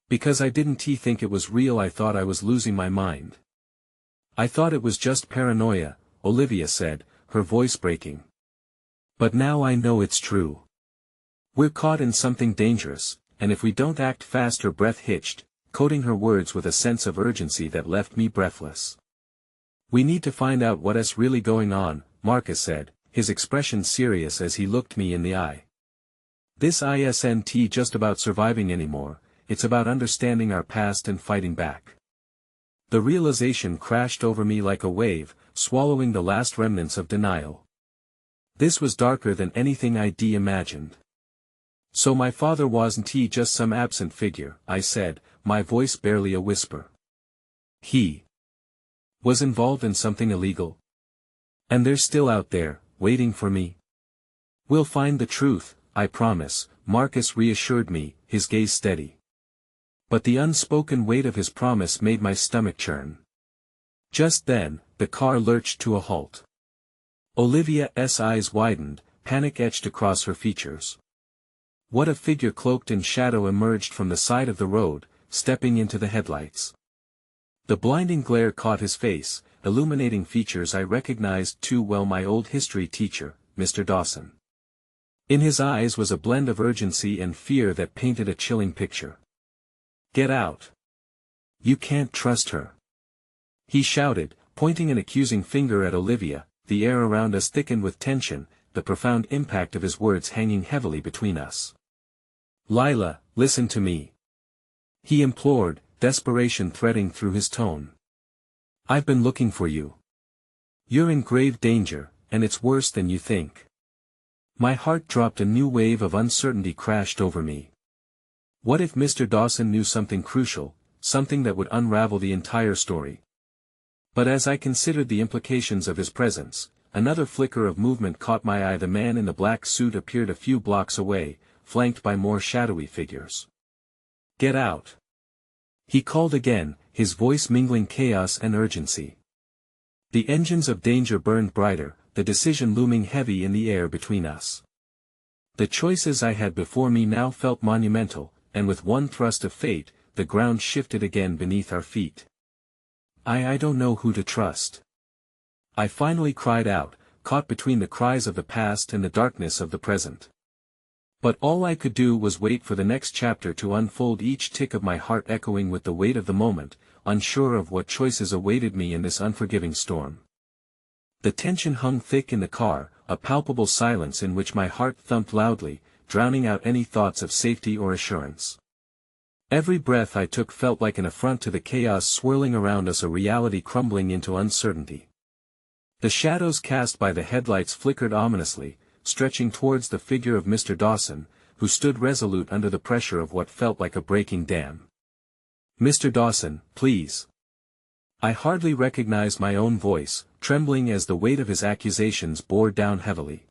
"Because I didn't think it was real. I thought I was losing my mind. I thought it was just paranoia," Olivia said, her voice breaking. "But now I know it's true. We're caught in something dangerous, and if we don't act fast." Her breath hitched, coating her words with a sense of urgency that left me breathless. "We need to find out what's really going on," Marcus said, his expression serious as he looked me in the eye. "This isn't just about surviving anymore, it's about understanding our past and fighting back." The realization crashed over me like a wave, swallowing the last remnants of denial. This was darker than anything I'd imagined. "So my father wasn't just some absent figure," I said, my voice barely a whisper. "He was involved in something illegal. And they're still out there, waiting for me." "We'll find the truth, I promise," Marcus reassured me, his gaze steady. But the unspoken weight of his promise made my stomach churn. Just then, the car lurched to a halt. Olivia's eyes widened, panic etched across her features. What a figure cloaked in shadow emerged from the side of the road, stepping into the headlights. The blinding glare caught his face, illuminating features I recognized too well, my old history teacher, Mr. Dawson. In his eyes was a blend of urgency and fear that painted a chilling picture. "Get out! You can't trust her!" he shouted, pointing an accusing finger at Olivia. The air around us thickened with tension, the profound impact of his words hanging heavily between us. "Lila, listen to me," he implored, desperation threading through his tone. "I've been looking for you. You're in grave danger, and it's worse than you think." My heart dropped, a new wave of uncertainty crashed over me. What if Mr. Dawson knew something crucial, something that would unravel the entire story? But as I considered the implications of his presence, another flicker of movement caught my eye. The man in the black suit appeared a few blocks away, flanked by more shadowy figures. "Get out!" he called again, his voice mingling chaos and urgency. The engines of danger burned brighter, the decision looming heavy in the air between us. The choices I had before me now felt monumental, and with one thrust of fate, the ground shifted again beneath our feet. I don't know who to trust," I finally cried out, caught between the cries of the past and the darkness of the present. But all I could do was wait for the next chapter to unfold, each tick of my heart echoing with the weight of the moment, unsure of what choices awaited me in this unforgiving storm. The tension hung thick in the car, a palpable silence in which my heart thumped loudly, drowning out any thoughts of safety or assurance. Every breath I took felt like an affront to the chaos swirling around us, a reality crumbling into uncertainty. The shadows cast by the headlights flickered ominously, stretching towards the figure of Mr. Dawson, who stood resolute under the pressure of what felt like a breaking dam. "Mr. Dawson, please." I hardly recognized my own voice, trembling as the weight of his accusations bore down heavily.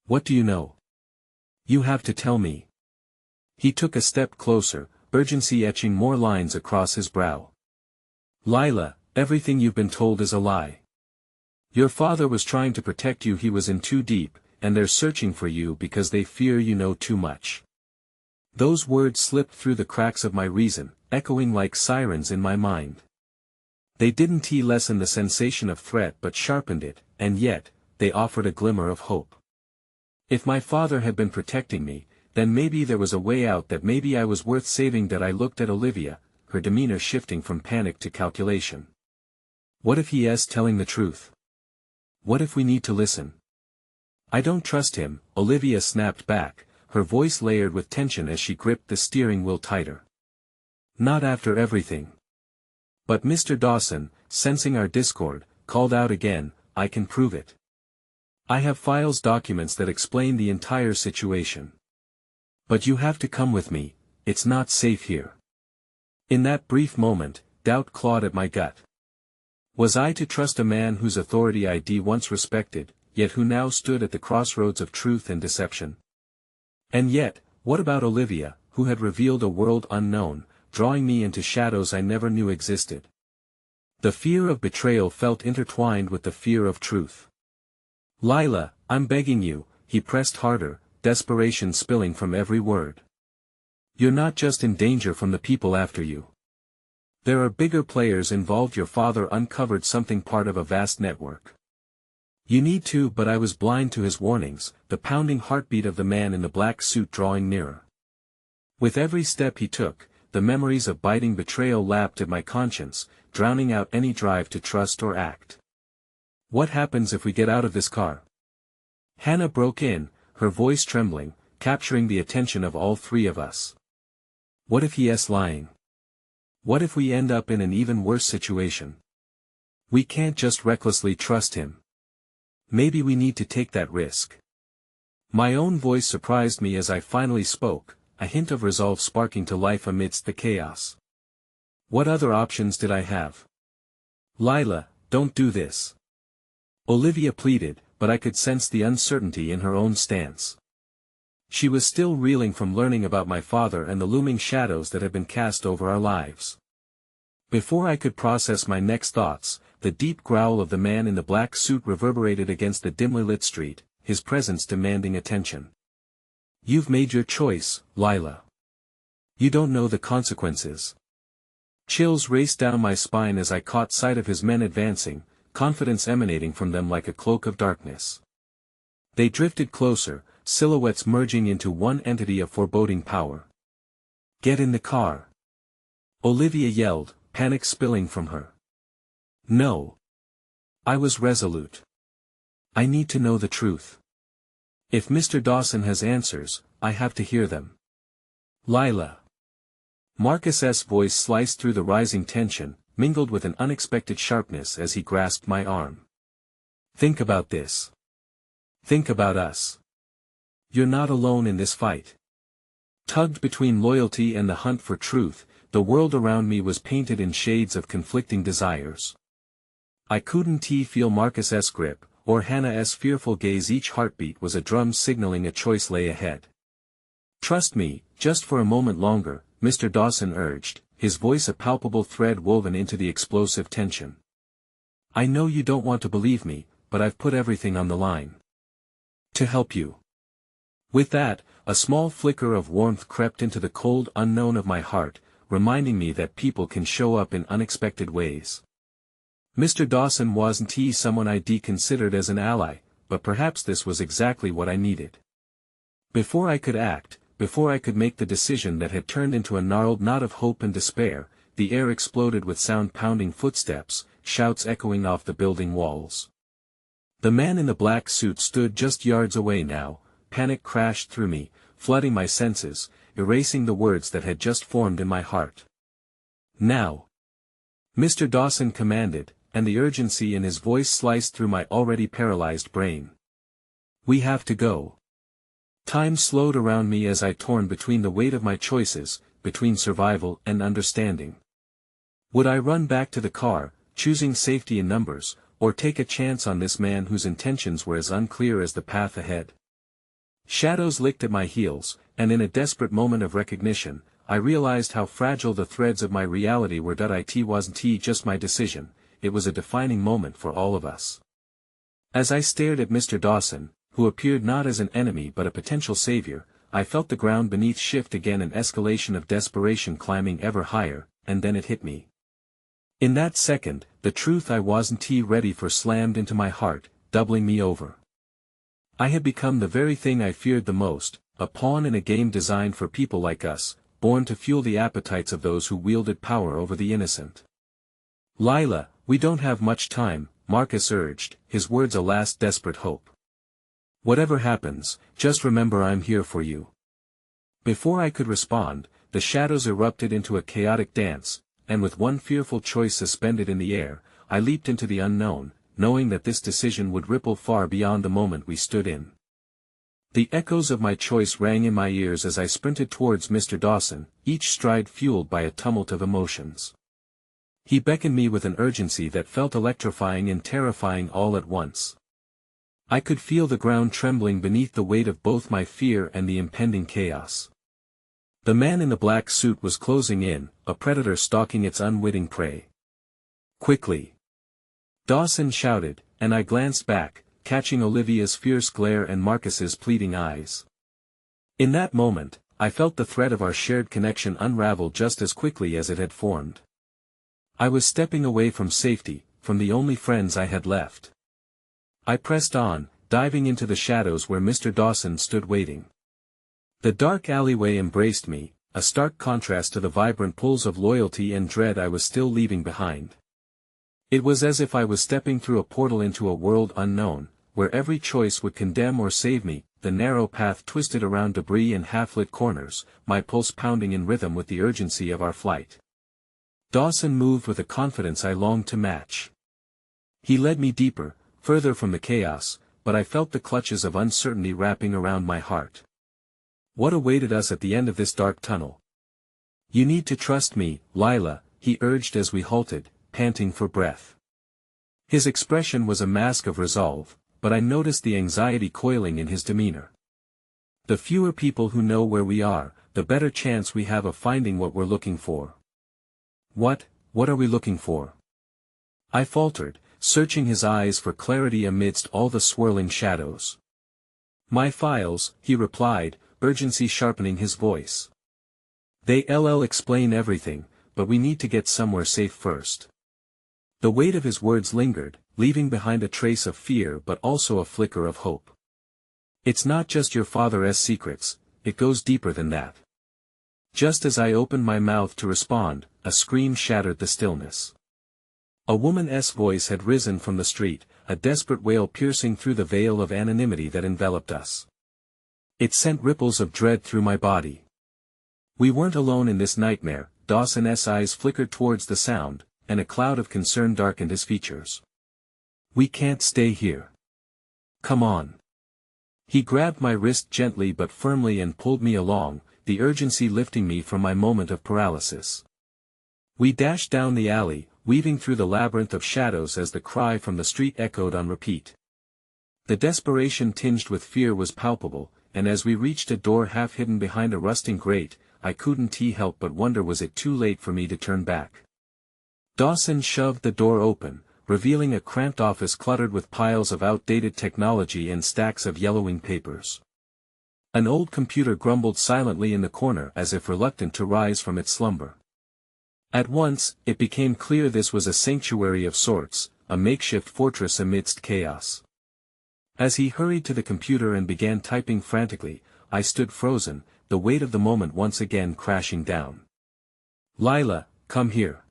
"What do you know? You have to tell me." He took a step closer, urgency etching more lines across his brow. "Lila, everything you've been told is a lie. Your father was trying to protect you. He was in too deep, and they're searching for you because they fear you know too much." Those words slipped through the cracks of my reason, echoing like sirens in my mind. They didn't lessen the sensation of threat but sharpened it, and yet, they offered a glimmer of hope. If my father had been protecting me, then maybe there was a way out, that maybe I was worth saving. That I looked at Olivia, her demeanor shifting from panic to calculation. What if he is telling the truth? What if we need to listen? "I don't trust him," Olivia snapped back, her voice layered with tension as she gripped the steering wheel tighter. "Not after everything." But Mr. Dawson, sensing our discord, called out again, "I can prove it. I have files, documents that explain the entire situation. But you have to come with me, it's not safe here." In that brief moment, doubt clawed at my gut. Was I to trust a man whose authority I'd once respected, yet who now stood at the crossroads of truth and deception? And yet, what about Olivia, who had revealed a world unknown, drawing me into shadows I never knew existed? The fear of betrayal felt intertwined with the fear of truth. "Lila, I'm begging you," he pressed harder, desperation spilling from every word. "You're not just in danger from the people after you. There are bigger players involved. Your father uncovered something, part of a vast network. You need to." But I was blind to his warnings, the pounding heartbeat of the man in the black suit drawing nearer. With every step he took, the memories of biting betrayal lapped at my conscience, drowning out any drive to trust or act. "What happens if we get out of this car?" Hannah broke in, her voice trembling, capturing the attention of all three of us. "What if he is lying? What if we end up in an even worse situation? We can't just recklessly trust him. Maybe we need to take that risk." My own voice surprised me as I finally spoke, a hint of resolve sparking to life amidst the chaos. "What other options did I have?" "Lila, don't do this," Olivia pleaded, but I could sense the uncertainty in her own stance. She was still reeling from learning about my father and the looming shadows that had been cast over our lives. Before I could process my next thoughts, the deep growl of the man in the black suit reverberated against the dimly lit street, his presence demanding attention. "You've made your choice, Lila. You don't know the consequences. Chills raced down my spine as I caught sight of his men advancing, confidence emanating from them like a cloak of darkness. They drifted closer, silhouettes merging into one entity of foreboding power. "Get in the car!" Olivia yelled, panic spilling from her. "No." I was resolute. "I need to know the truth. If Mr. Dawson has answers, I have to hear them." "Lila." Marcus's voice sliced through the rising tension, mingled with an unexpected sharpness as he grasped my arm. "Think about this. Think about us. You're not alone in this fight." Tugged between loyalty and the hunt for truth, the world around me was painted in shades of conflicting desires. I couldn't feel Marcus's grip, or Hannah's fearful gaze. Each heartbeat was a drum signaling a choice lay ahead. "Trust me, just for a moment longer," Mr. Dawson urged, his voice a palpable thread woven into the explosive tension. "I know you don't want to believe me, but I've put everything on the line. To help you." With that, a small flicker of warmth crept into the cold unknown of my heart, reminding me that people can show up in unexpected ways. Mr. Dawson wasn't someone I'd considered as an ally, but perhaps this was exactly what I needed. Before I could act, before I could make the decision that had turned into a gnarled knot of hope and despair, the air exploded with sound-pounding footsteps, shouts echoing off the building walls. The man in the black suit stood just yards away now. Panic crashed through me, flooding my senses, erasing the words that had just formed in my heart. "Now!" Mr. Dawson commanded, and the urgency in his voice sliced through my already paralyzed brain. "We have to go." Time slowed around me as I torn between the weight of my choices, between survival and understanding. Would I run back to the car, choosing safety in numbers, or take a chance on this man whose intentions were as unclear as the path ahead? Shadows licked at my heels, and in a desperate moment of recognition, I realized how fragile the threads of my reality were. It wasn't just my decision, it was a defining moment for all of us. As I stared at Mr. Dawson, who appeared not as an enemy but a potential savior, I felt the ground beneath shift again, an escalation of desperation climbing ever higher, and then it hit me. In that second, the truth I wasn't ready for slammed into my heart, doubling me over. I had become the very thing I feared the most, a pawn in a game designed for people like us, born to fuel the appetites of those who wielded power over the innocent. "Lila, we don't have much time," Marcus urged, his words a last desperate hope. "Whatever happens, just remember I'm here for you." Before I could respond, the shadows erupted into a chaotic dance, and with one fearful choice suspended in the air, I leaped into the unknown, knowing that this decision would ripple far beyond the moment we stood in. The echoes of my choice rang in my ears as I sprinted towards Mr. Dawson, each stride fueled by a tumult of emotions. He beckoned me with an urgency that felt electrifying and terrifying all at once. I could feel the ground trembling beneath the weight of both my fear and the impending chaos. The man in the black suit was closing in, a predator stalking its unwitting prey. "Quickly!" Dawson shouted, and I glanced back, catching Olivia's fierce glare and Marcus's pleading eyes. In that moment, I felt the thread of our shared connection unravel just as quickly as it had formed. I was stepping away from safety, from the only friends I had left. I pressed on, diving into the shadows where Mr. Dawson stood waiting. The dark alleyway embraced me, a stark contrast to the vibrant pulls of loyalty and dread I was still leaving behind. It was as if I was stepping through a portal into a world unknown, where every choice would condemn or save me. The narrow path twisted around debris and half-lit corners, my pulse pounding in rhythm with the urgency of our flight. Dawson moved with a confidence I longed to match. He led me deeper, further from the chaos, but I felt the clutches of uncertainty wrapping around my heart. What awaited us at the end of this dark tunnel? "You need to trust me, Lila," he urged as we halted, panting for breath. His expression was a mask of resolve, but I noticed the anxiety coiling in his demeanor. The fewer people who know where we are, the better chance we have of finding what we're looking for. What are we looking for?" I faltered, searching his eyes for clarity amidst all the swirling shadows. "My files," he replied, urgency sharpening his voice. "They'll explain everything, but we need to get somewhere safe first. The weight of his words lingered, leaving behind a trace of fear but also a flicker of hope. It's not just your father's secrets, it goes deeper than that. Just as I opened my mouth to respond, a scream shattered the stillness. A woman's voice had risen from the street, a desperate wail piercing through the veil of anonymity that enveloped us. It sent ripples of dread through my body. We weren't alone in this nightmare. Dawson's eyes flickered towards the sound, and a cloud of concern darkened his features. We can't stay here. Come on. He grabbed my wrist gently but firmly and pulled me along, the urgency lifting me from my moment of paralysis. We dashed down the alley, weaving through the labyrinth of shadows as the cry from the street echoed on repeat. The desperation tinged with fear was palpable, and as we reached a door half hidden behind a rusting grate, I couldn't help but wonder, was it too late for me to turn back? Dawson shoved the door open, revealing a cramped office cluttered with piles of outdated technology and stacks of yellowing papers. An old computer grumbled silently in the corner as if reluctant to rise from its slumber. At once, it became clear this was a sanctuary of sorts, a makeshift fortress amidst chaos. As he hurried to the computer and began typing frantically, I stood frozen, the weight of the moment once again crashing down. Lila, come here.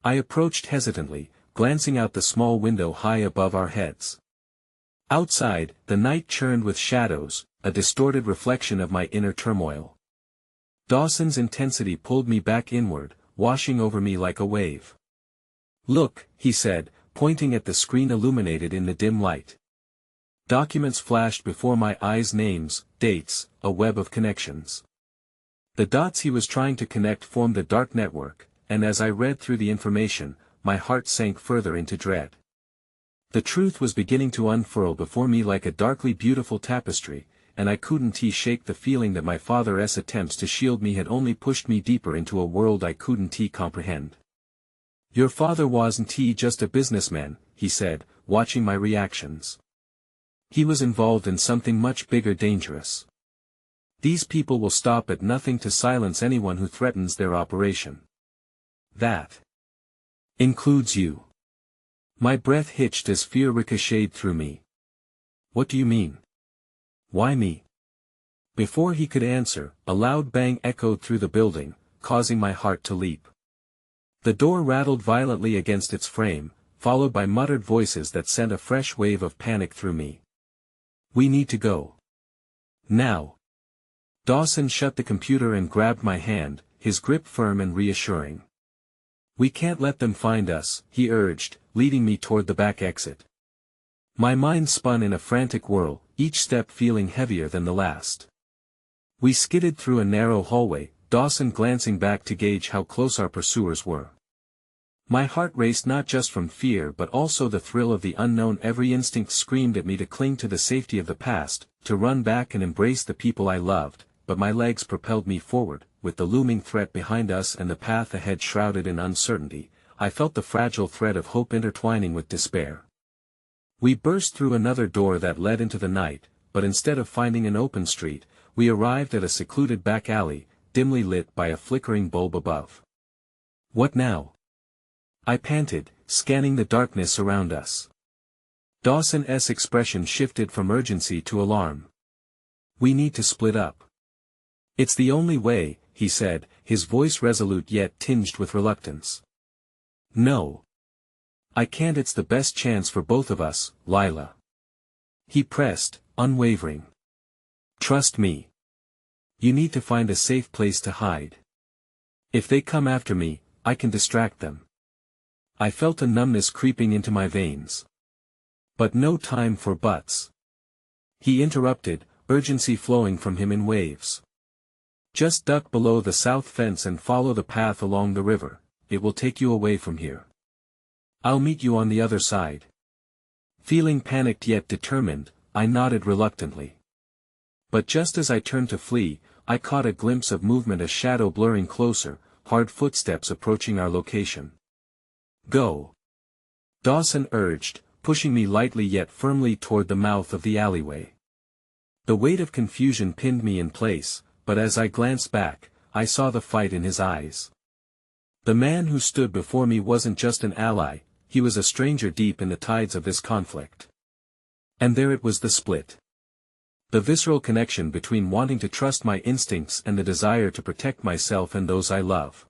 I approached hesitantly, glancing out the small window high above our heads. Outside, the night churned with shadows, a distorted reflection of my inner turmoil. Dawson's intensity pulled me back inward, washing over me like a wave. Look, he said, pointing at the screen illuminated in the dim light. Documents flashed before my eyes, names, dates, a web of connections. The dots he was trying to connect formed a dark network, and as I read through the information, my heart sank further into dread. The truth was beginning to unfurl before me like a darkly beautiful tapestry, and I couldn't shake the feeling that my father's attempts to shield me had only pushed me deeper into a world I couldn't comprehend. Your father wasn't just a businessman, he said, watching my reactions. He was involved in something much bigger, dangerous. These people will stop at nothing to silence anyone who threatens their operation. That includes you. My breath hitched as fear ricocheted through me. What do you mean? Why me? Before he could answer, a loud bang echoed through the building, causing my heart to leap. The door rattled violently against its frame, followed by muttered voices that sent a fresh wave of panic through me. We need to go. Now. Dawson shut the computer and grabbed my hand, his grip firm and reassuring. We can't let them find us, he urged, leading me toward the back exit. My mind spun in a frantic whirl, each step feeling heavier than the last. We skidded through a narrow hallway, Dawson glancing back to gauge how close our pursuers were. My heart raced not just from fear but also the thrill of the unknown. Every instinct screamed at me to cling to the safety of the past, to run back and embrace the people I loved, but my legs propelled me forward, with the looming threat behind us and the path ahead shrouded in uncertainty. I felt the fragile thread of hope intertwining with despair. We burst through another door that led into the night, but instead of finding an open street, we arrived at a secluded back alley, dimly lit by a flickering bulb above. What now? I panted, scanning the darkness around us. Dawson's expression shifted from urgency to alarm. We need to split up. It's the only way, he said, his voice resolute yet tinged with reluctance. No. I can't. It's the best chance for both of us, Lila. He pressed, unwavering. Trust me. You need to find a safe place to hide. If they come after me, I can distract them. I felt a numbness creeping into my veins. But no time for buts. He interrupted, urgency flowing from him in waves. Just duck below the south fence and follow the path along the river. It will take you away from here. I'll meet you on the other side. Feeling panicked yet determined, I nodded reluctantly. But just as I turned to flee, I caught a glimpse of movement, a shadow blurring closer, hard footsteps approaching our location. Go. Dawson urged, pushing me lightly yet firmly toward the mouth of the alleyway. The weight of confusion pinned me in place, but as I glanced back, I saw the fight in his eyes. The man who stood before me wasn't just an ally, he was a stranger deep in the tides of this conflict. And there it was, the split. The visceral connection between wanting to trust my instincts and the desire to protect myself and those I love.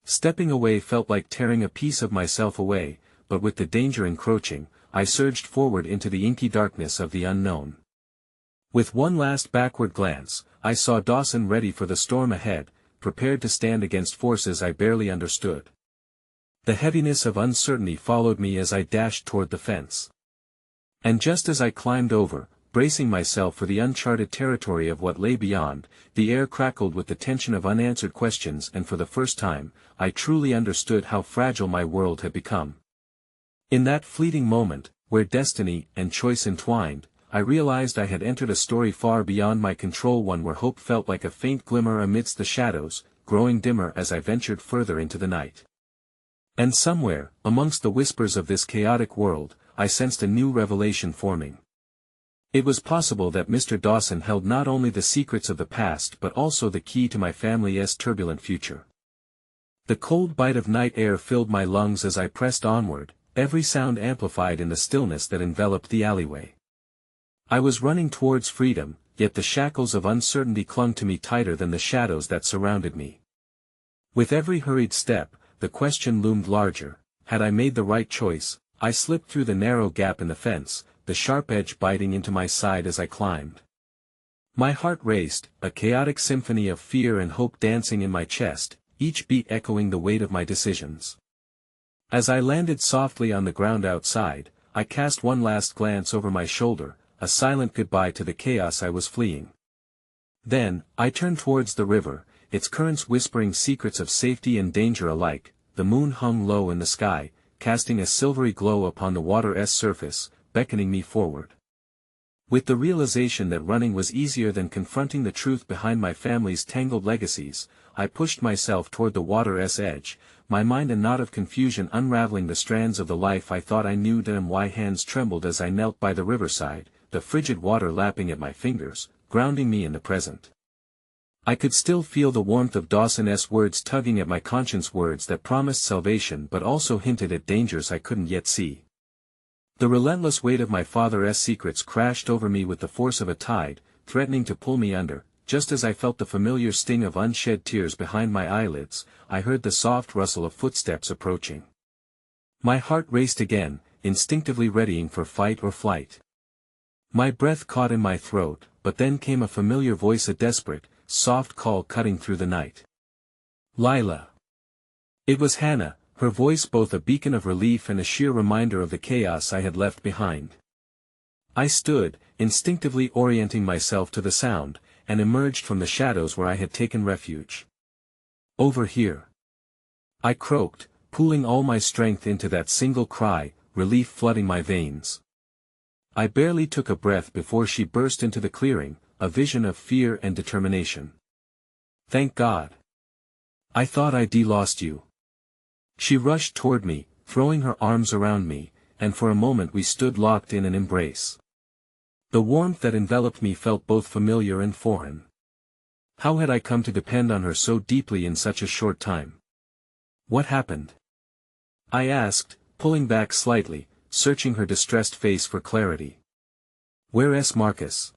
Stepping away felt like tearing a piece of myself away, but with the danger encroaching, I surged forward into the inky darkness of the unknown. With one last backward glance, I saw Dawson ready for the storm ahead, prepared to stand against forces I barely understood. The heaviness of uncertainty followed me as I dashed toward the fence. And just as I climbed over, bracing myself for the uncharted territory of what lay beyond, the air crackled with the tension of unanswered questions, and for the first time, I truly understood how fragile my world had become. In that fleeting moment, where destiny and choice entwined, I realized I had entered a story far beyond my control, one where hope felt like a faint glimmer amidst the shadows, growing dimmer as I ventured further into the night. And somewhere, amongst the whispers of this chaotic world, I sensed a new revelation forming. It was possible that Mr. Dawson held not only the secrets of the past but also the key to my family's turbulent future. The cold bite of night air filled my lungs as I pressed onward, every sound amplified in the stillness that enveloped the alleyway. I was running towards freedom, yet the shackles of uncertainty clung to me tighter than the shadows that surrounded me. With every hurried step, the question loomed larger: had I made the right choice? I slipped through the narrow gap in the fence, the sharp edge biting into my side as I climbed. My heart raced, a chaotic symphony of fear and hope dancing in my chest, each beat echoing the weight of my decisions. As I landed softly on the ground outside, I cast one last glance over my shoulder, a silent goodbye to the chaos I was fleeing. Then, I turned towards the river, its currents whispering secrets of safety and danger alike. The moon hung low in the sky, casting a silvery glow upon the water's surface, beckoning me forward. With the realization that running was easier than confronting the truth behind my family's tangled legacies, I pushed myself toward the water's edge, my mind a knot of confusion unraveling the strands of the life I thought I knew. My hands trembled as I knelt by the riverside, the frigid water lapping at my fingers, grounding me in the present. I could still feel the warmth of Dawson's words tugging at my conscience, words that promised salvation but also hinted at dangers I couldn't yet see. The relentless weight of my father's secrets crashed over me with the force of a tide, threatening to pull me under. Just as I felt the familiar sting of unshed tears behind my eyelids, I heard the soft rustle of footsteps approaching. My heart raced again, instinctively readying for fight or flight. My breath caught in my throat, but then came a familiar voice, a desperate, soft call cutting through the night. Lila. It was Hannah, her voice both a beacon of relief and a sheer reminder of the chaos I had left behind. I stood, instinctively orienting myself to the sound, and emerged from the shadows where I had taken refuge. Over here. I croaked, pooling all my strength into that single cry, relief flooding my veins. I barely took a breath before she burst into the clearing, a vision of fear and determination. Thank God. I thought I'd lost you. She rushed toward me, throwing her arms around me, and for a moment we stood locked in an embrace. The warmth that enveloped me felt both familiar and foreign. How had I come to depend on her so deeply in such a short time? What happened? I asked, pulling back slightly, searching her distressed face for clarity. Where's Marcus?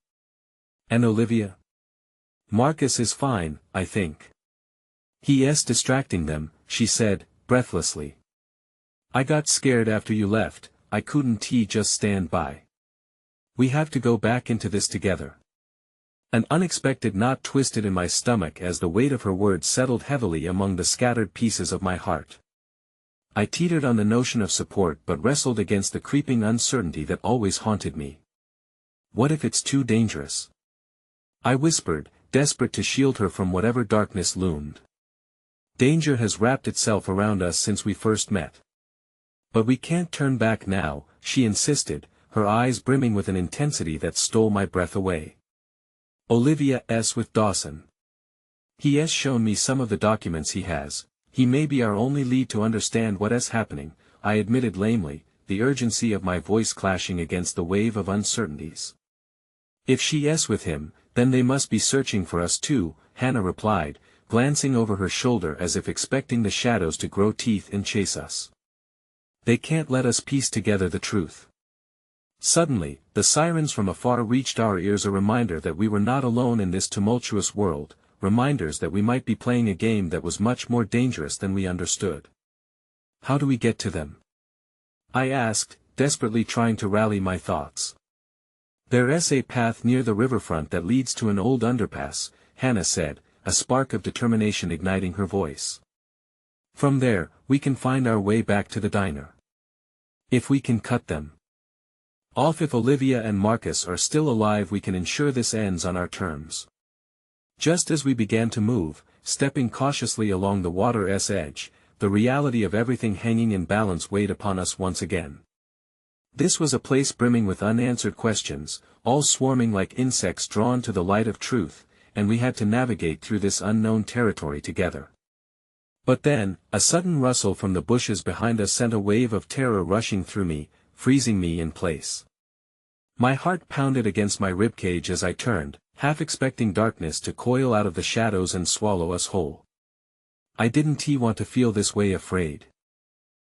And Olivia? Marcus is fine, I think. He's distracting them, she said, breathlessly. I got scared after you left, I couldn't just stand by. We have to go back into this together. An unexpected knot twisted in my stomach as the weight of her words settled heavily among the scattered pieces of my heart. I teetered on the notion of support but wrestled against the creeping uncertainty that always haunted me. What if it's too dangerous? I whispered, desperate to shield her from whatever darkness loomed. Danger has wrapped itself around us since we first met. But we can't turn back now, she insisted, her eyes brimming with an intensity that stole my breath away. Olivia's with Dawson. He has shown me some of the documents he has. He may be our only lead to understand what is happening, I admitted lamely, the urgency of my voice clashing against the wave of uncertainties. If she's with him, then they must be searching for us too, Hannah replied, glancing over her shoulder as if expecting the shadows to grow teeth and chase us. They can't let us piece together the truth. Suddenly, the sirens from afar reached our ears, a reminder that we were not alone in this tumultuous world, reminders that we might be playing a game that was much more dangerous than we understood. How do we get to them? I asked, desperately trying to rally my thoughts. There's a path near the riverfront that leads to an old underpass, Hannah said, a spark of determination igniting her voice. From there, we can find our way back to the diner. If we can cut them off, if Olivia and Marcus are still alive, we can ensure this ends on our terms. Just as we began to move, stepping cautiously along the water's edge, the reality of everything hanging in balance weighed upon us once again. This was a place brimming with unanswered questions, all swarming like insects drawn to the light of truth, and we had to navigate through this unknown territory together. But then, a sudden rustle from the bushes behind us sent a wave of terror rushing through me, freezing me in place. My heart pounded against my ribcage as I turned, half expecting darkness to coil out of the shadows and swallow us whole. I didn't want to feel this way, afraid.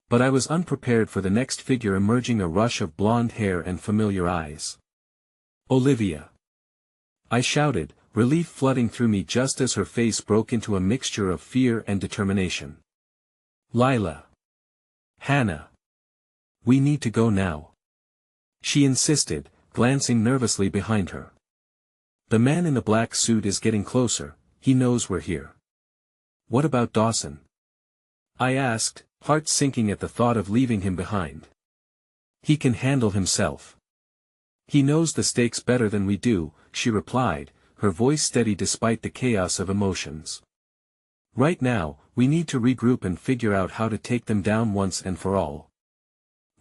But I was unprepared for the next figure emerging, a rush of blonde hair and familiar eyes. Olivia! I shouted, relief flooding through me just as her face broke into a mixture of fear and determination. Lila! Hannah! We need to go now, she insisted, glancing nervously behind her. The man in the black suit is getting closer, he knows we're here. What about Dawson? I asked, heart sinking at the thought of leaving him behind. He can handle himself. He knows the stakes better than we do, she replied, her voice steady despite the chaos of emotions. Right now, we need to regroup and figure out how to take them down once and for all.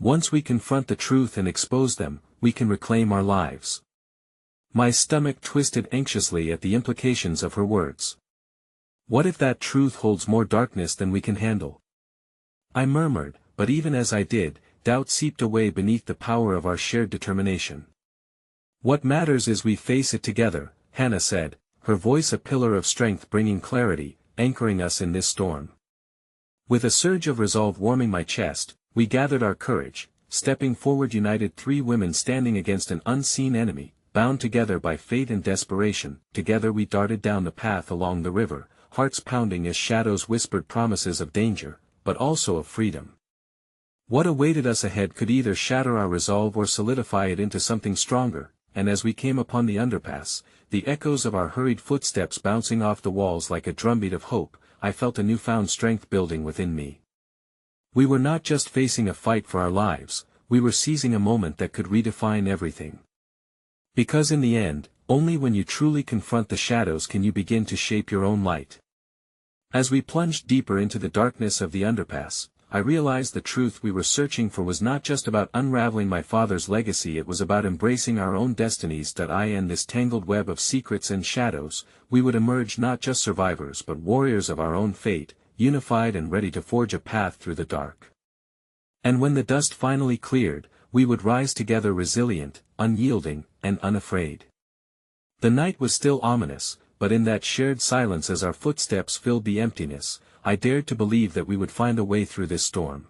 Once we confront the truth and expose them, we can reclaim our lives. My stomach twisted anxiously at the implications of her words. What if that truth holds more darkness than we can handle? I murmured, but even as I did, doubt seeped away beneath the power of our shared determination. What matters is we face it together, Hannah said, her voice a pillar of strength bringing clarity, anchoring us in this storm. With a surge of resolve warming my chest, we gathered our courage, stepping forward united, three women standing against an unseen enemy, bound together by fate and desperation. Together we darted down the path along the river, hearts pounding as shadows whispered promises of danger, but also of freedom. What awaited us ahead could either shatter our resolve or solidify it into something stronger, and as we came upon the underpass, the echoes of our hurried footsteps bouncing off the walls like a drumbeat of hope, I felt a newfound strength building within me. We were not just facing a fight for our lives, we were seizing a moment that could redefine everything. Because in the end, only when you truly confront the shadows can you begin to shape your own light. As we plunged deeper into the darkness of the underpass, I realized the truth we were searching for was not just about unraveling my father's legacy, it was about embracing our own destinies. That in this tangled web of secrets and shadows, we would emerge not just survivors but warriors of our own fate, unified and ready to forge a path through the dark. And when the dust finally cleared, we would rise together resilient, unyielding, and unafraid. The night was still ominous, but in that shared silence as our footsteps filled the emptiness, I dared to believe that we would find a way through this storm.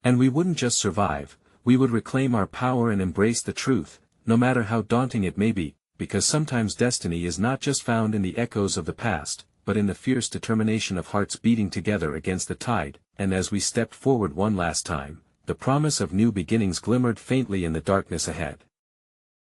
And we wouldn't just survive, we would reclaim our power and embrace the truth, no matter how daunting it may be, because sometimes destiny is not just found in the echoes of the past, but in the fierce determination of hearts beating together against the tide. And as we stepped forward one last time, the promise of new beginnings glimmered faintly in the darkness ahead.